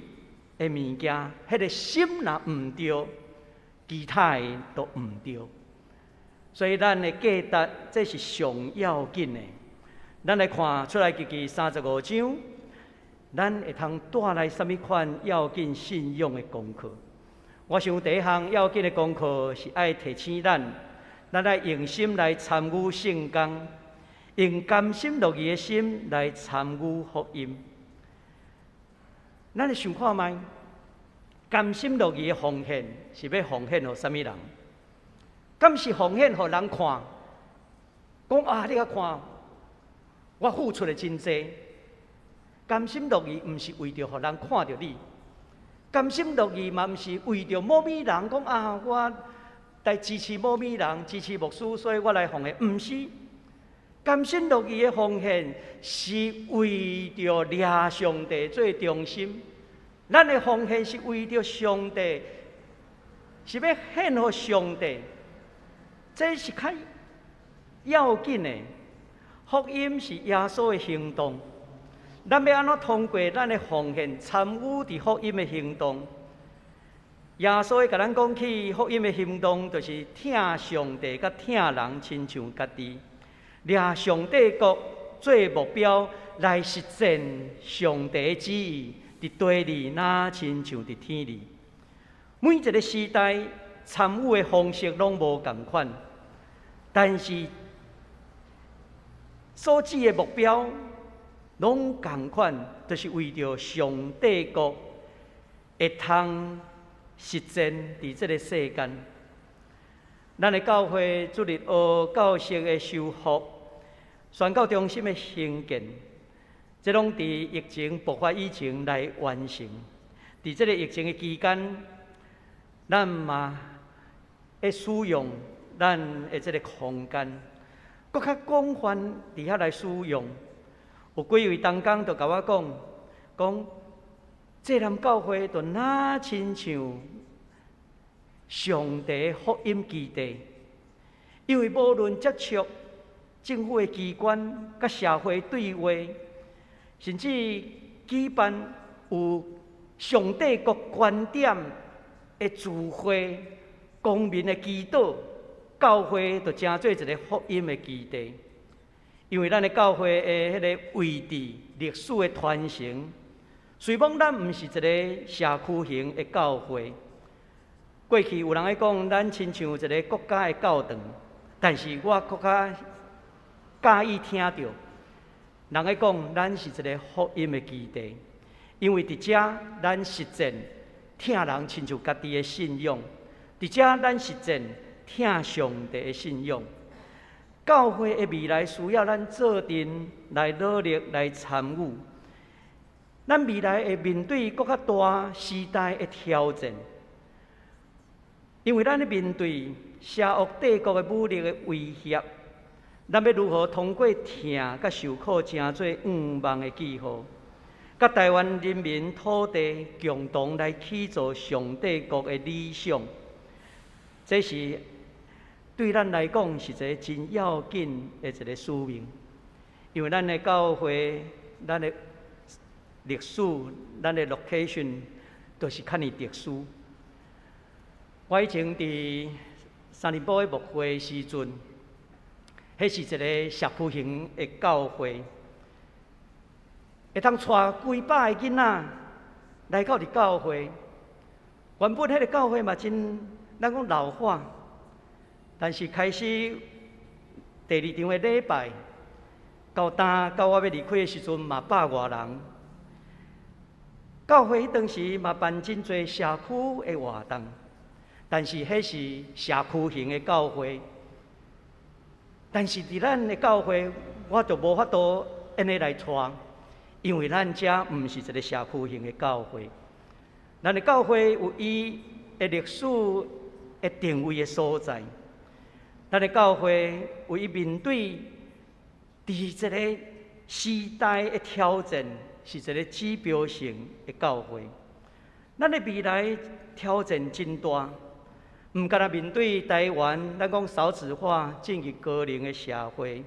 的物件，迄个心若毋对，其他的都毋对。所以，咱的价值这是上要紧的。咱来看出来记35章，咱会通带来什么款要紧信仰的功课？我想第一项要紧的功课是爱提醒咱来用心来参与圣工，用甘心乐意的心来参与福音。咱来想看卖，甘心乐意的奉献是要奉献予什么人？敢是奉献予人看？讲啊，你甲看，我付出的真济。甘心乐意，毋是为着予人看到你；甘心乐意嘛，毋是为着某米人讲啊，我来支持某米人，支持牧师，所以我来奉献。毋是，甘心乐意的奉献是为着掠上帝最忠心。咱的奉献是为着上帝，是要献予上帝。这是较要紧的。福音是耶稣的行动，咱要安怎通过咱的奉献参与伫福音的行动？耶稣会甲咱讲起福音的行动，就是听上帝甲听人，亲像家己。掠上帝国做目标来实践上帝的旨意，伫地里那亲像伫天里。每一个时代参与的方式拢无同款，但是所指的目标拢同款，就是为着上帝国会通实践伫这个世间。咱的教会主日学教室的修复。宣教中心的兴建，这拢伫疫情爆发以前来完成。伫这个疫情的期间，咱嘛会使用咱的这个空间，搁较广泛伫遐来使用。有几位同工就甲我讲，这南教会就哪亲像上帝福音基地，因为无论接触政府的机关、甲社会对话，甚至举办有上帝国观点的聚会、公民的祈祷，教会就成做一个福音的基地。因为咱的教会的迄个位置、历史的传承，虽讲咱毋是一个社区型的教会。过去有人咧讲，咱亲像一个国家的教堂，但是我更加介意听到人咧讲，咱是一个福音的基地，因为伫遮咱实践听人亲像家己的信仰，伫遮咱实践听上帝的信仰。教会的未来需要咱做阵来努力来参与，咱未来会面对更较大时代的挑战。因为咱咧面对邪恶帝国的武力的威胁，咱要如何通过疼甲受苦，成做愿望的记号，甲台湾人民土地共同来起造上帝国的理想，这是对咱来讲是一个真要紧的一个使命。因为咱的教会、咱的历史、咱的 location 都是较尼特殊。我以前伫三林堡的牧会时阵，迄是一个社区型的教会，会通带几百个囡仔来到伫教会。原本迄个教会嘛真，咱讲老化，但是开始第二场的礼拜，到我要离开的时阵嘛100外人。教会迄当时嘛办真侪社区的活动。但是，迄是社区型的教会。但是，伫咱的教会，我就无法度安尼来带，因为咱遮毋是一个社区型的教会。咱的教会有伊的历史的定位的所在。咱的教会有伊面对伫一个时代的挑战，是一个指标性的教会。咱的未来挑战真大。毋敢若面对台湾，咱讲少子化、进入高龄的社会，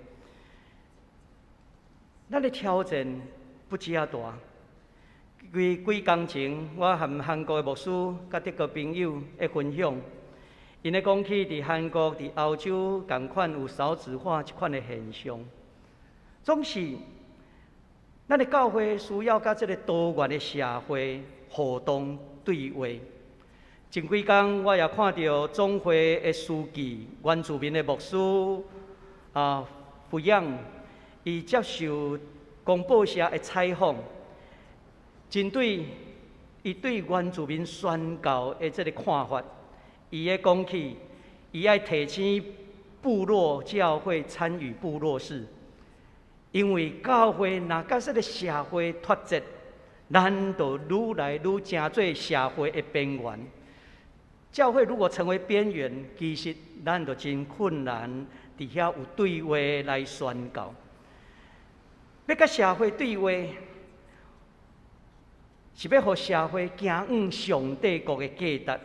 咱的挑战不止啊大。几工前，我和韩国的牧师、甲德国朋友的分享，因咧讲起伫韩国、伫欧洲共款有少子化即款的现象，总是咱的教会需要甲即个多元的社会互动对话。前几天，我也看到总会的书记、原住民的牧师傅养，伊接受公报社的采访，针对伊对原住民宣教的这个看法，伊咧讲起，伊爱提醒部落教会参与部落事，因为教会若甲这个社会脱节，咱就愈来愈成做社会的边缘。教会如果成为边缘，其实咱就真困难，伫遐有对话来宣教。要甲社会对话，是要互社会行往上帝国的价值，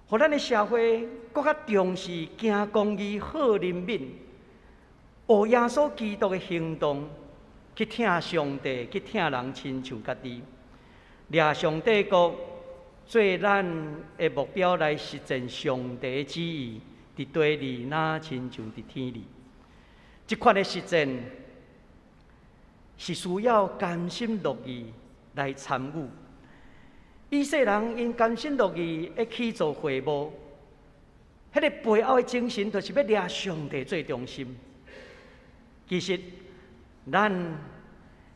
互咱的社会更较重视行公义、好人民，学耶稣基督的行动，去听上帝，去听人亲像家己，掠上帝国。做咱的目标来实践上帝的旨意，伫地里那亲像伫天里。这款的实践是需要甘心乐意来参与。以色列人因甘心乐意来去做会务，迄个背后的精神，就是要掠上帝最中心。其实，咱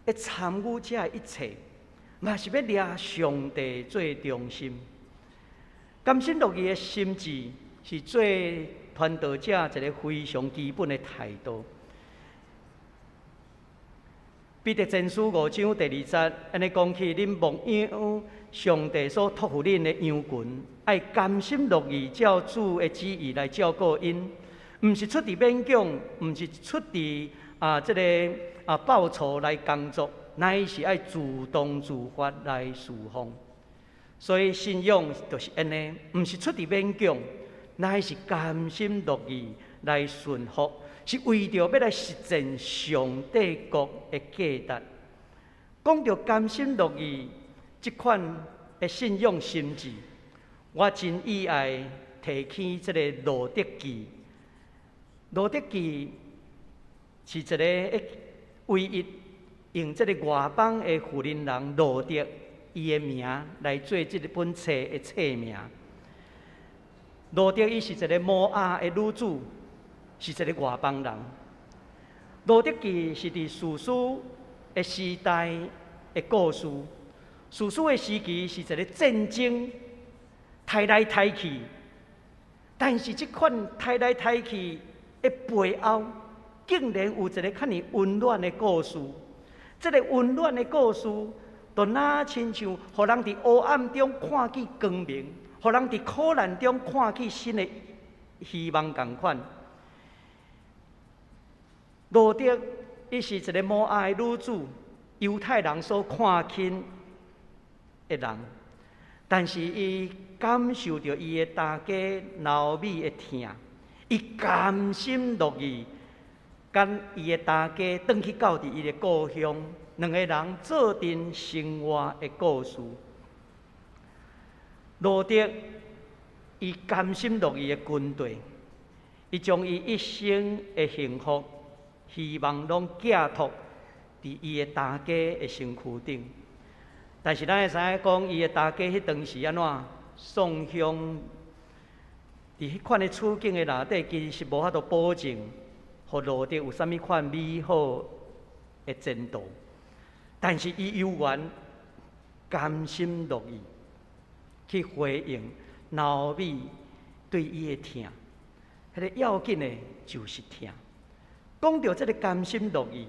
要参与这一切。嘛是要掠上帝最中心，甘心乐意的心志是做传道者一个非常基本的态度。彼得前书5章第2节，安尼讲起，恁牧养上帝所托付恁的羊群，爱甘心乐意照主的旨意来照顾因，毋是出伫勉强，毋是出伫这个报酬来工作。乃是爱自动自发来侍奉，所以信仰就是安尼，毋是出伫勉强，乃是甘心乐意来顺服是为着要来实践上帝国的价值。讲到甘心乐意这款的信仰心志，我真意爱提起这个《路德记》。《路德记》是一个唯一用这个外邦的妇人人路德伊的名来做这本册的册名。路德伊是一个摩押的女子，是一个外邦人。《路德记》是伫士师的时代的故事。士师的时期是一个战争，抬来抬去。但是这款抬来抬去的背后，竟然有一个较尔温暖的故事。这个温暖的故事，就哪亲像，互人伫黑暗中看见光明，互人伫苦难中看见新的希望同款。路德，伊是一个摩押的女子，犹太人所看轻的人，但是伊感受到伊的大家老米的疼，伊甘心乐意，跟伊的大家转去到伫伊的故乡，两个人做阵生活的故事。路德，伊甘心乐意的军队，伊将伊一生的幸福、希望拢寄托伫伊的大家的身躯顶。但是咱会知影讲，伊的大家迄当时安怎送向伫迄款的处境的内底，其实是无法度保证，互路德有啥物款美好的前途。但是伊犹原甘心乐意去回应老米对伊的疼，迄个要紧的就是疼。讲到这个甘心乐意，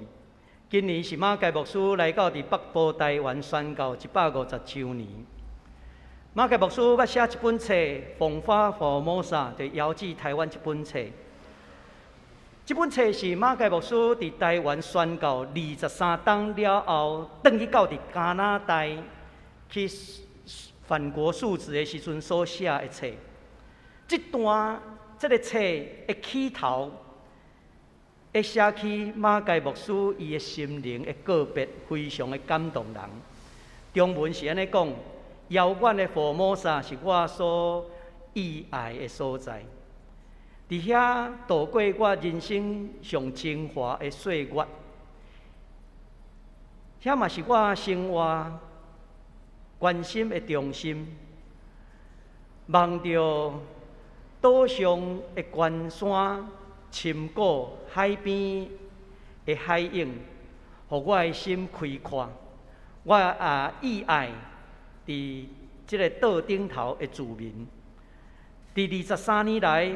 今年是马偕牧师来到伫北部台湾宣教150周年。马偕牧师要写一本册《奉化佛摩萨》，就邀请台湾一本册。这本册是马偕牧师伫台湾宣教23冬了后，转去到伫加拿大去反国述职的时阵所写的册。这个册的起头，会写起马偕牧师伊的心灵的告别，非常的感动人。中文是安尼讲：遥远的佛摩萨是我所意爱的所在。伫遐度过我人生上精华的岁月，遐嘛是我生活关心的中心。望着岛上的关山、深谷、海边的海影，互我的心开阔。我也意爱伫即个岛顶头的住民。伫23年来，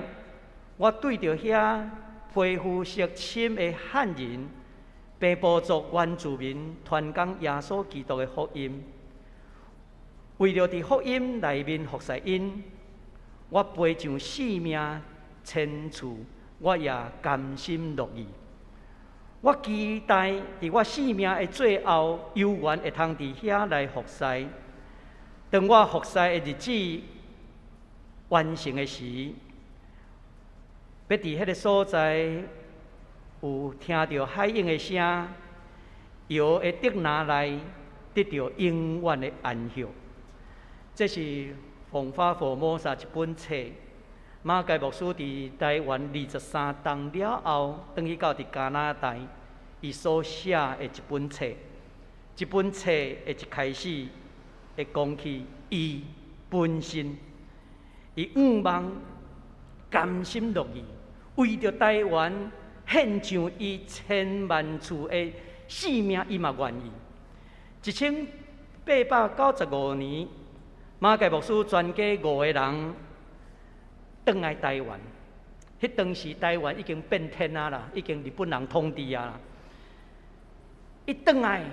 我对着遐皮肤色深的汉人、平埔族原住民传讲耶稣基督的福音，为了伫福音内面服侍因，我背上性命千次，我也甘心乐意。我期待伫我性命的最后，犹原会通伫遐来服侍。当我服侍的日子完成的时，要伫迄个所在有听到海鹰的声，摇的竹篮内得到永远的安息。这是《奉化佛摩萨》一本册，马偕牧师伫台湾23冬了后，转去到伫加拿大，伊所写的一本册。这本册的一开始会讲起伊本身，伊望甘心乐意，为着台湾献上伊千万次的性命，伊嘛愿意。1895年，马偕牧师全家5个人转来台湾。迄当时台湾已经变天啊啦，已经日本人统治啊啦。伊转来，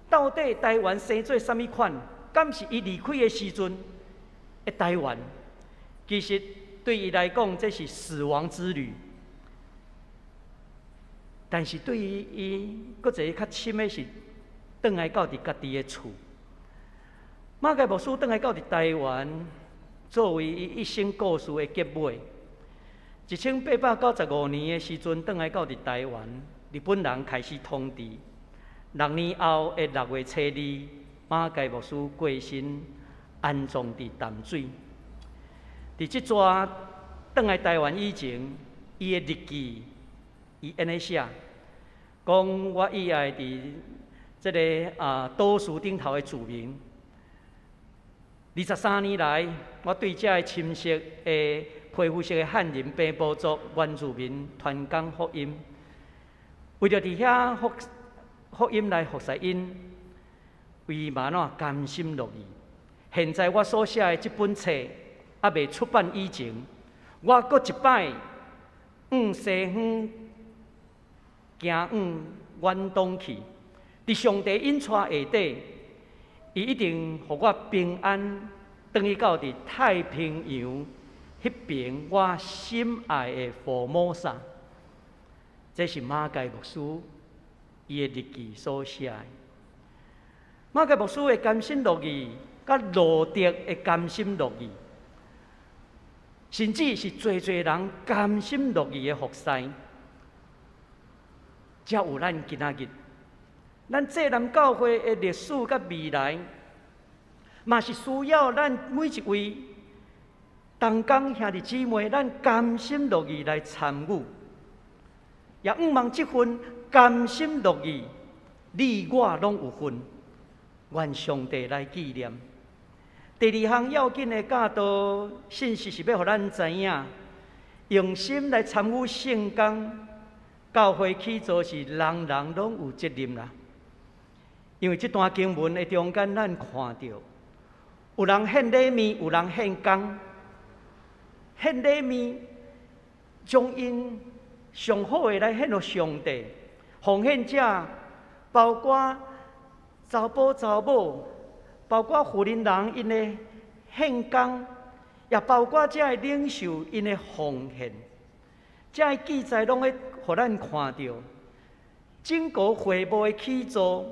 到底台湾生做啥物款？敢是伊离开的时阵的台湾？其实对伊来讲，这是死亡之旅。但是对于伊，搁一个较深的是，转来到伫家己的厝。马偕牧师转来到伫台湾，作为伊一生故事的结尾。1895年的时阵，转来到台湾，日本人开始统治。6年后的6月初2，马偕牧师过身，安葬伫淡水。伫即撮转来台湾以前，伊的日记，伊安尼写，讲我以爱伫这个倒数顶头的住民。23年来，我对这个深色的皮肤色的汉人平埔族原住民传讲福音，为着伫遐福音来服侍因，为嘛甘心乐意。现在我所写的这本册还未出版以前，我搁一摆往西方行往远东去，伫上帝引带下底。伊一定互我平安，转去到伫太平洋迄边我心爱的佛摩萨。这是马偕牧师伊的日记所写的。马偕牧师的甘心乐意，甲罗德的甘心乐意，甚至是侪人甘心乐意的服侍，才有咱今仔日。咱济南教会的历史甲未来，嘛是需要咱每一位同工兄弟姊妹，咱甘心乐意来参与，也毋望这份甘心乐意，你我拢有份，愿上帝来纪念。第二项要紧的教导信息是要互咱知影，用心来参与圣工，教会起造是人人拢有责任啦。因为这段经文的中间，咱看到有人献礼物，有人献工。献礼物，将因上好的来献给上帝。奉献者包括查甫查某，包括妇人人因的献工，也包括这的领袖因的奉献。这的记载拢会互咱看到，整个会幕的起造。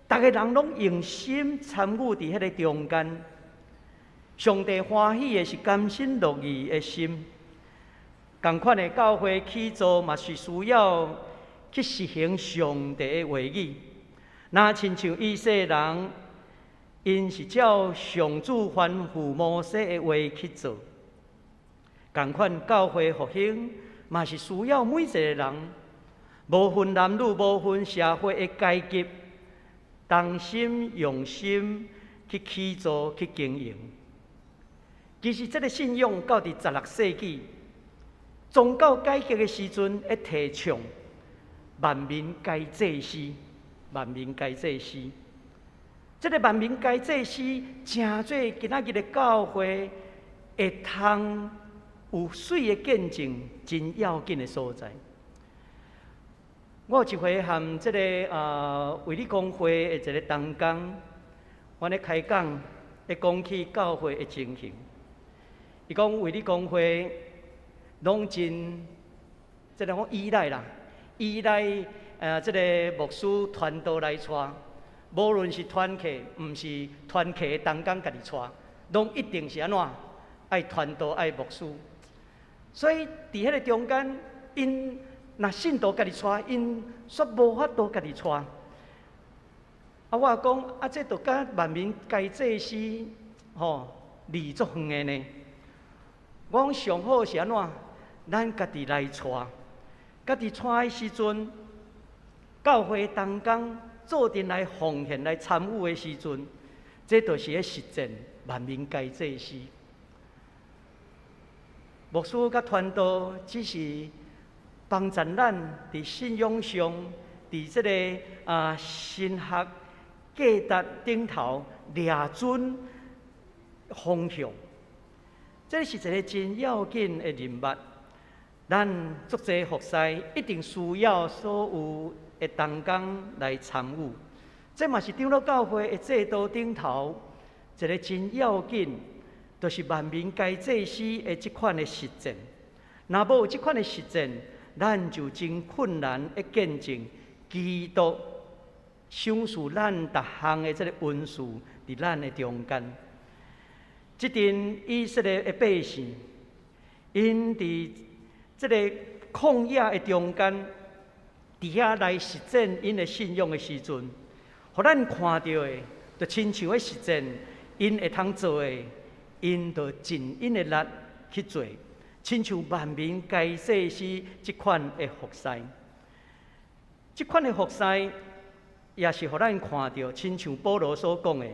大家人拢用心参与伫迄个中间，上帝欢喜的是甘心乐意的心。同款的教会起造嘛是需要去实行上帝的话语。那亲像以色列人，因是照上主吩咐摩西的话去做。同款教会复兴嘛是需要每一个人，无分男女，无分社会的阶级。同心用心去起造、去经营。其实，这个信仰到伫16世纪宗教改革的时阵，会提倡万民该祭司，万民该祭司。这个万民该祭司，真做今仔日的教会会通有水的见证，真要紧的所在。我有一回和这个卫理公会的一个同工，我咧开讲，咧讲起教会的情形。伊讲卫理公会拢真，即个讲依赖啦，依赖这个牧师传道来带，无论是团客，毋是团客的同工家己带，拢一定是安怎爱传道爱牧师。所以伫迄个中间，因若信徒家己带，因煞无法度家己带。我讲这著甲万民该祭司离足远的呢。我讲上好是安怎？咱家己来带，家己带的时阵，教会同工做阵来奉献来参与的时阵，这就是咧实践万民该祭司。牧师甲传道只是帮助咱伫信仰上，伫这个神学价值顶头掠准方向，这是一个真要紧的任务。咱足侪服侍一定需要所有的同工来参与，这嘛是长老教会的制度顶头一个真要紧，就是万民该祭司的这款的实践。若无有这款的实践，咱就真困难的见证基督赏赐咱逐项的这个恩赐伫咱的中间。这阵以色列的百姓，因伫这个旷野的中间，伫遐来实践因的信仰的时阵，互咱看到的，就亲像咧实践因会通做的，因就尽因的力去做，亲像万民该世时即款的服侍。即款的服侍，也是互咱看到，亲像保罗所讲的，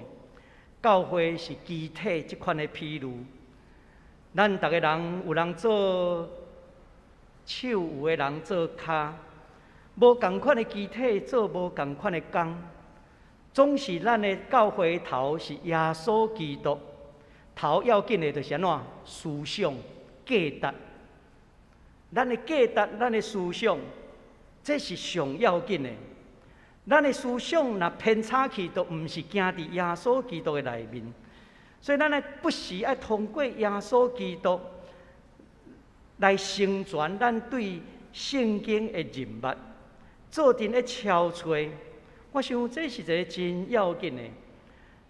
教会是肢体即款的披露。咱逐个人，有人做手，有的人做骹，无共款的肢体做无共款的工。总是咱的教会头是耶稣基督，头要紧的就是安怎思想价值。咱的价值，咱的思想，这是上要紧的。咱的思想若偏差去，都毋是行伫耶稣基督的内面。所以，咱不时要通过耶稣基督来成全咱对圣经的认识，做阵的敲碎。我想这是一个真要紧的。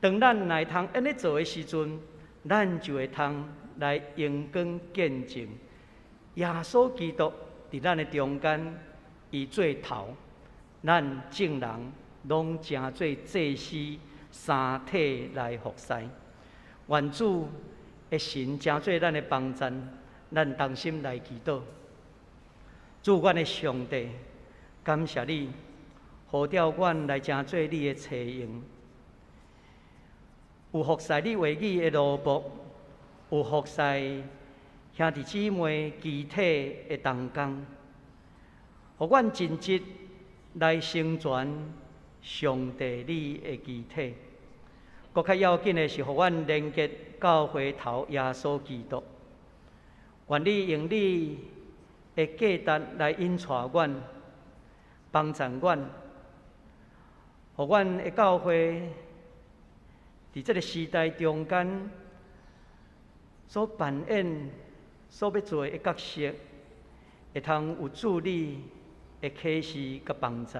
当咱来通安尼做的时阵，咱就会通来阳光见证耶稣基督伫咱的中间，伊做头，咱众人拢成做祭司三体来服侍。愿主的神成做咱的帮衬，咱同心来祈祷。主，阮的上帝，感谢你，呼召阮来成做你的妻用，有服侍你话语的奴仆，有服侍兄弟姊妹肢体的同工，互阮尽职来成全上帝你的肢体。更较要紧的是，互阮连接教会头耶稣基督。愿你用你的价值来引带阮，帮助阮，互阮的教会伫这个时代中间所扮演、所要做的角色，会通有助你的启示甲帮助。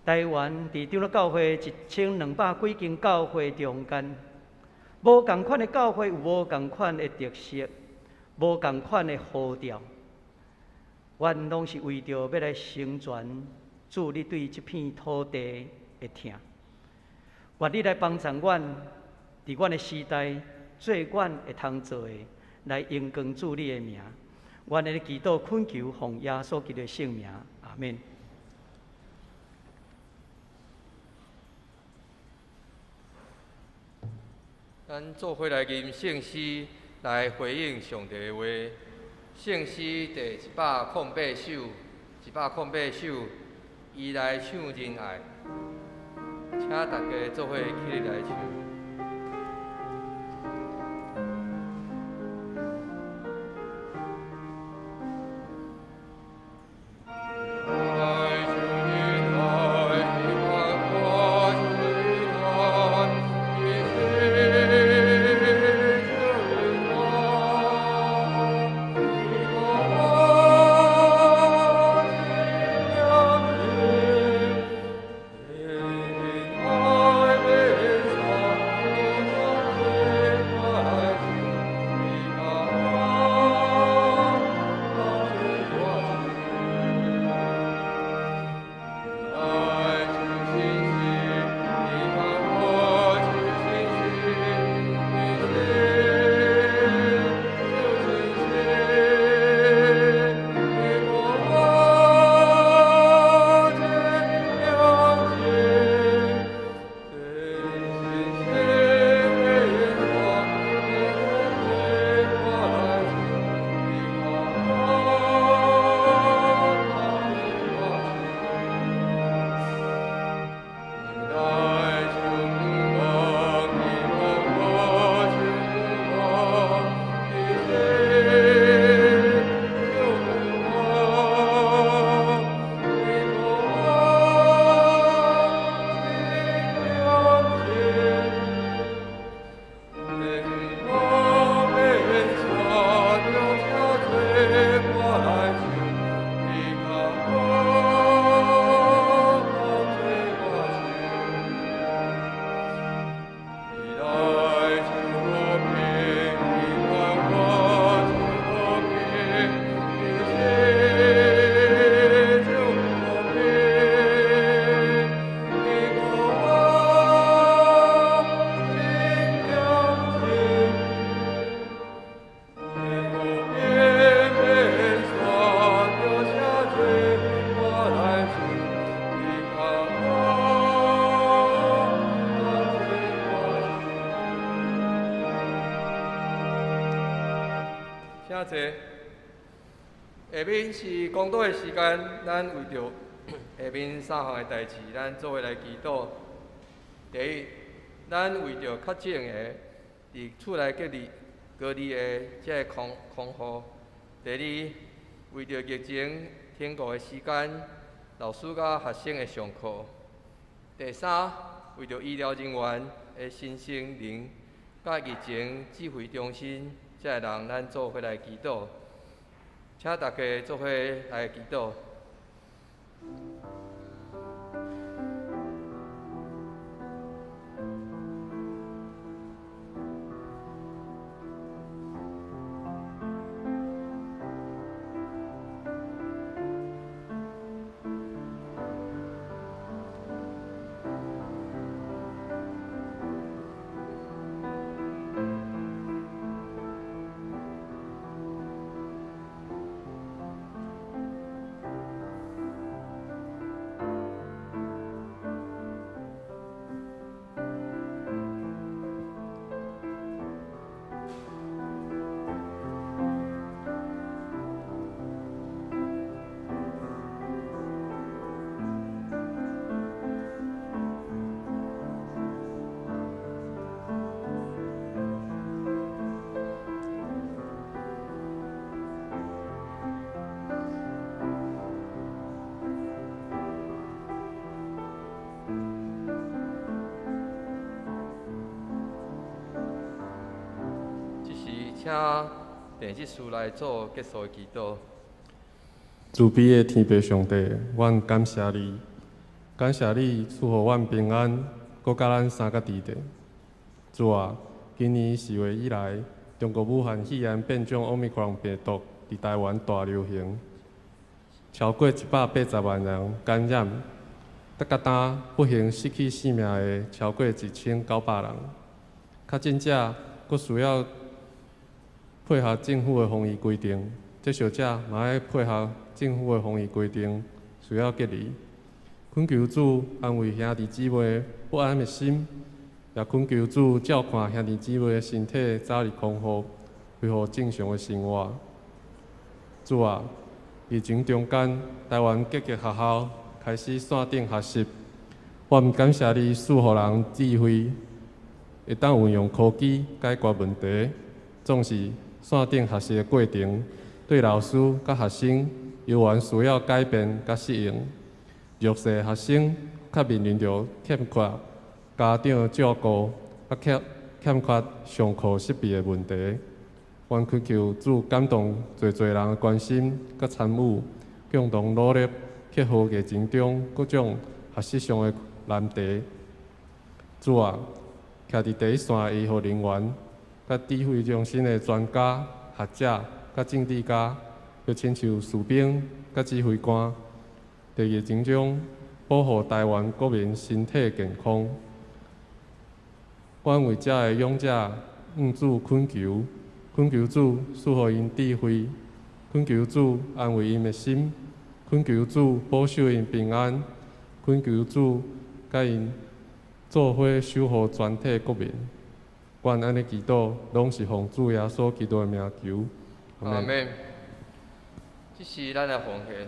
台湾伫长老教会1200几间教会中间，无共款的教会有无共款的特色，无共款的呼召。阮拢是为着要来成全主你对这片土地的疼。愿你来帮助阮，伫阮的时代做阮会通做的，来荣光主你的名。愿你祈祷恳求奉耶稣基督的圣名，阿门。咱做伙来吟圣诗，来回应上帝的话。圣诗第108首，108首，伊来唱仁爱，请大家做伙起立来唱。真济。下面是讲道的时间，咱为着下面三项的代志，咱做伙来祈祷。第一，咱为着较正的伫厝内隔离的这个空户；第二，为着疫情停课的时间，老师甲学生的上课；第三，为着医疗人员的新生灵，甲疫情指挥中心这个人，咱做伙来祈祷。请大家做伙来祈祷。请电子书来做结束的祈祷。慈悲的天父上帝，阮感谢你，感谢你赐予阮平安，搁甲咱三个伫地。主啊，今年4月以来，中国武汉肺炎变种 Omicron 病毒伫台湾大流行，超过180万人感染，甲单不幸失去性命的超过1900人。较真者，搁需要配合政府的防疫规定，接受者嘛要配合政府的防疫规定，需要隔离。恳求主安慰兄弟姊妹不安的心，也恳求主照看兄弟姊妹的身体早日康复，恢复正常的生活。主啊，疫情中间，台湾各个学校开始线顶学习，我们感谢你赐予人智慧，会当运用科技解决问题。总是线顶学习的过程，对老师甲学生犹原需要改变甲适应。弱势学生较面临着欠缺家长照顾，欠缺上课设备的问题。阮恳求主感动侪人的关心甲参与，共同努力克服疫情中各种学习上的难题。主啊，徛伫第一线的医护人员，甲指挥中心的专家、学者、甲政治家，要亲像士兵甲指挥官，在疫情中保护台湾国民身体健康。阮为遮的勇者向主恳求，恳求主赐予因智慧，恳求主安慰因的心，恳求主保守因平安，恳求主甲因做伙守护全体国民。阮安尼祈祷，拢是奉主耶稣基督的名求。阿门。这是咱的奉献。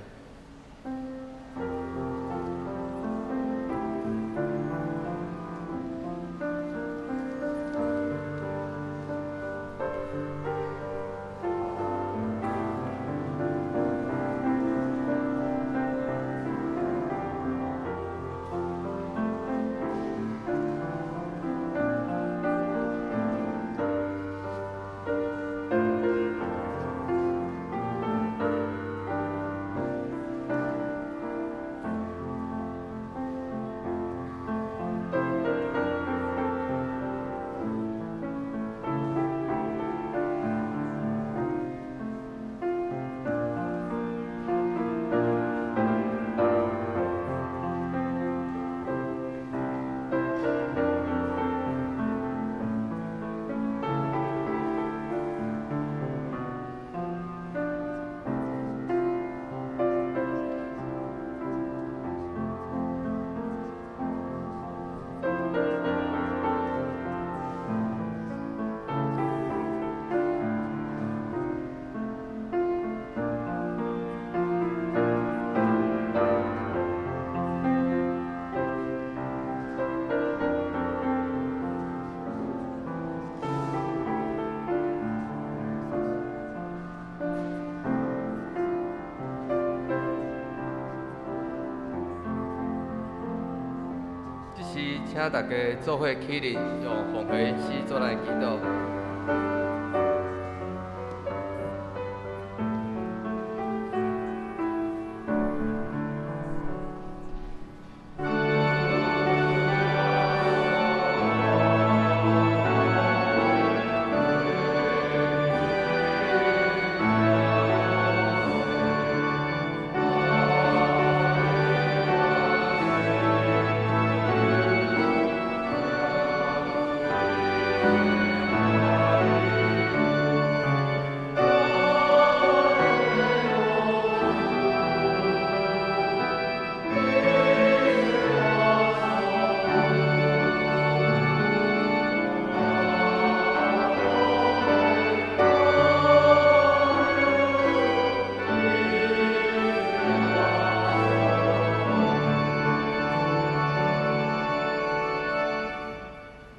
请大家做伙起立，用奉献诗做咱的祈祷。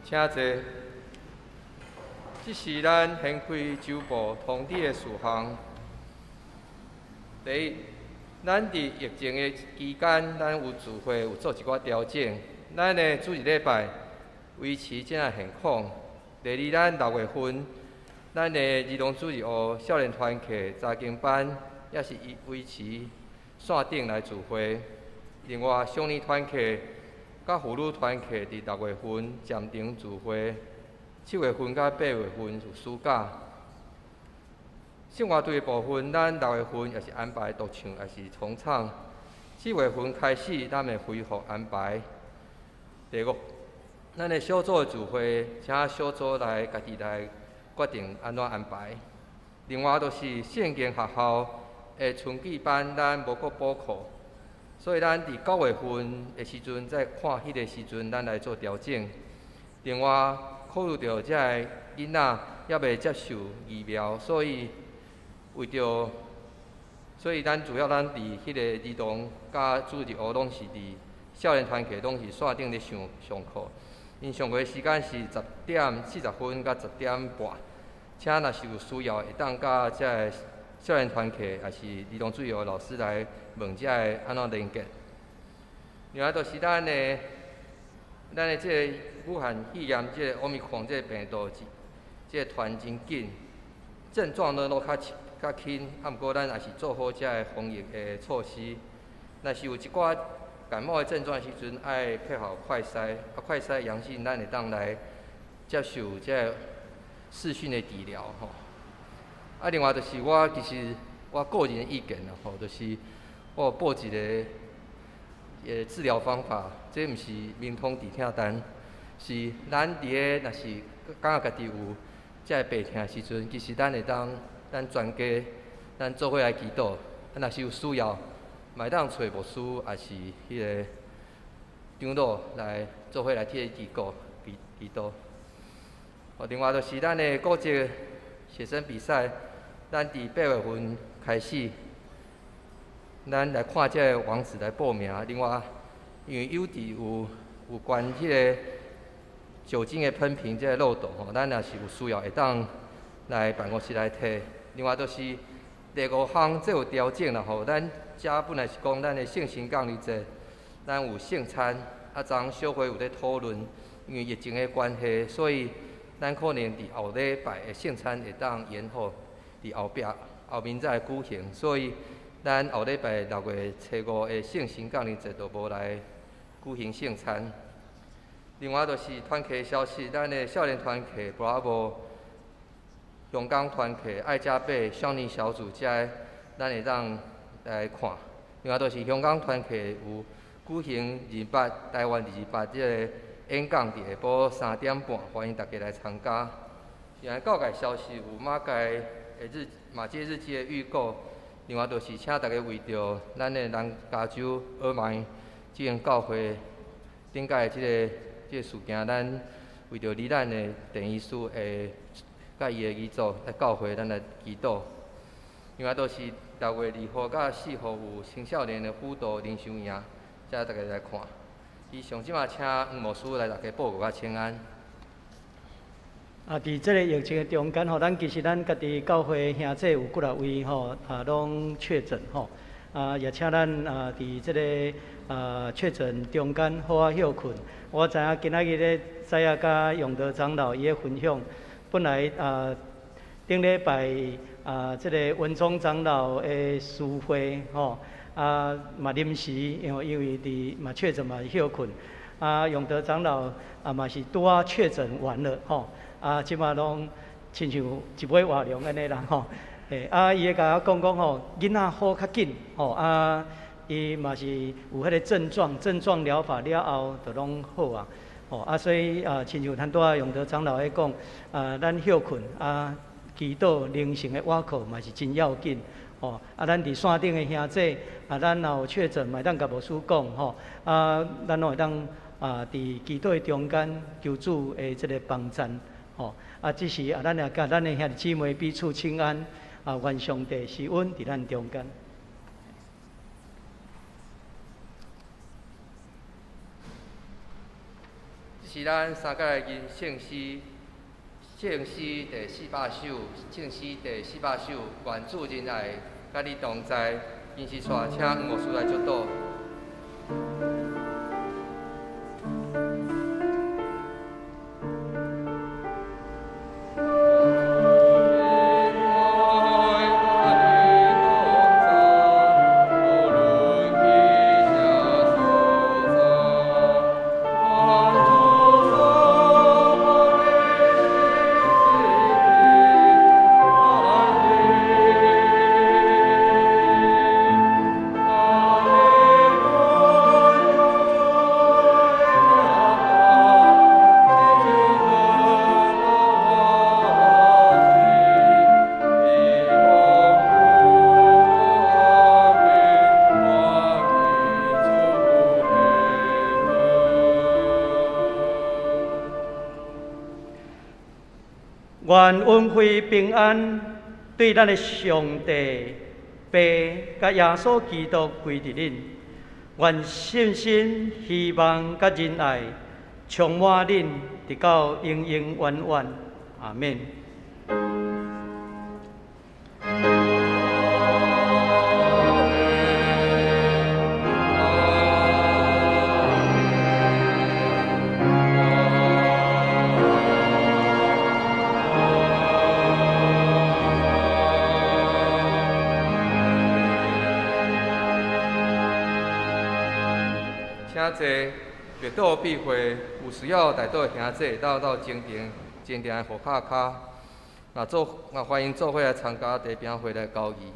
请坐。这是咱献开周部通知的事项。第一，咱伫疫情的期间，咱有聚会有做一寡调整。咱的主日礼拜维持正常现况。第二，咱6月份，咱的儿童主日学少年团契查经班也是维持线顶来聚会。另外，少年团契甲妇女团契伫6月份暂停聚会，7月份甲8月份有暑假。生活队的部分，咱6月份也是安排独唱，也是重唱。7月份开始，咱会恢复安排。第五，咱的小组的聚会，请小组来家己来决定安怎安排。另外，就是现今学校的春季班，咱无搁补课。所以，咱伫9月份的时阵，再看迄个时阵，咱来做调整。另外，考虑到遮个囡仔还未接受疫苗，所以咱主要咱伫迄个儿童甲主日学拢是伫少年团契拢是线顶咧上课。因上课时间是10:40分到10:30，请若是有需要，会当甲遮个少年团契也是儿童主日学老师来问遮个安怎连结。另外，就是咱的即个武汉肺炎即个奥密克戎即个病毒，即个传真紧，症状呢都较轻，啊，毋过咱也是做好遮个防疫的措施。若是有一寡感冒的症状的时阵，爱配合快筛，快筛阳性，咱会当来接受即个视讯的治疗吼。啊，另外就是其实我个人的意见啦吼，就是我有报一个治疗方法，这毋是明通治痛单，是咱伫若是感觉家己有即个病痛的时阵，其实咱会当咱全家咱做伙来祈祷，若是有需要，嘛会当找牧师，也是迄个长老来做伙来替祈祷。另外就是咱的国际写生比赛。咱伫8月份开始，咱来看这个网址来报名。另外，因为有关迄个酒精的喷瓶这个漏斗吼，咱若是有需要，会当来办公室来摕。另外，就是第5项，这有调整啦吼。咱遮本来是讲咱的圣神降临节，咱有圣餐，啊，昨小会有咧讨论，因为疫情的关系，所以咱可能伫后礼拜的圣餐会当延后。伫后面再举行，所以咱后礼拜6月初5的圣神降临节就无来举行圣餐。另外就是团契消息，咱的少年团契 Bravo、阳光团契、爱加倍少年小组遮，咱会当来看。另外就是香港团契有举行台湾28这个演讲，伫下晡3:30，欢迎大家来参加。另外教界消息有马街马街日记的预购，另外就是请大家为着咱的南加州尔曼这间教会顶届的这个事件，咱为着咱的陈医师会甲伊的遗嘱来教会咱来祈祷。另外就是6月2号到4号有青少年的辅导灵修营，请大家来看。以上即马请黄牧师来大家报告甲请安。伫即个疫情的中间吼，其实咱家己教会兄弟有几啊位吼，拢确诊吼。也请咱伫即个确诊中间好好休困。我知影今仔日咧，知影甲永德长老伊咧分享，本来顶礼拜即个文忠长老的私会吼，嘛临时因为伫嘛确诊嘛休困，永德长老嘛是拄啊确诊完了吼，即马拢亲像一尾活龙安尼啦吼。伊会甲我讲吼，囡仔好较紧吼，伊嘛是有迄个症状疗法了后，就拢好啊。吼所以亲像咱拄啊永德长老咧讲，咱休困祈祷灵性的倚靠嘛是真要紧。吼咱伫山顶的兄弟，咱若有确诊，嘛当甲牧师讲吼，咱拢会当伫祈祷的中间求主的即个帮衬。吼即时咱也甲咱的兄弟姊妹彼此请安。愿上帝施恩伫咱中间。这是咱三甲的吟圣诗，圣诗第400首，圣诗第400首，愿主仁爱，甲你同在。因是带请牧师来祝祷。愿恩惠平安对咱的上帝、爸甲耶稣基督归伫恁。愿信心、希望甲仁爱充满恁，直到永永远远。阿免。请坐，月岛闭会，有需要带到兄弟到前田的护卡卡，欢迎做伙来参加地平会来交易。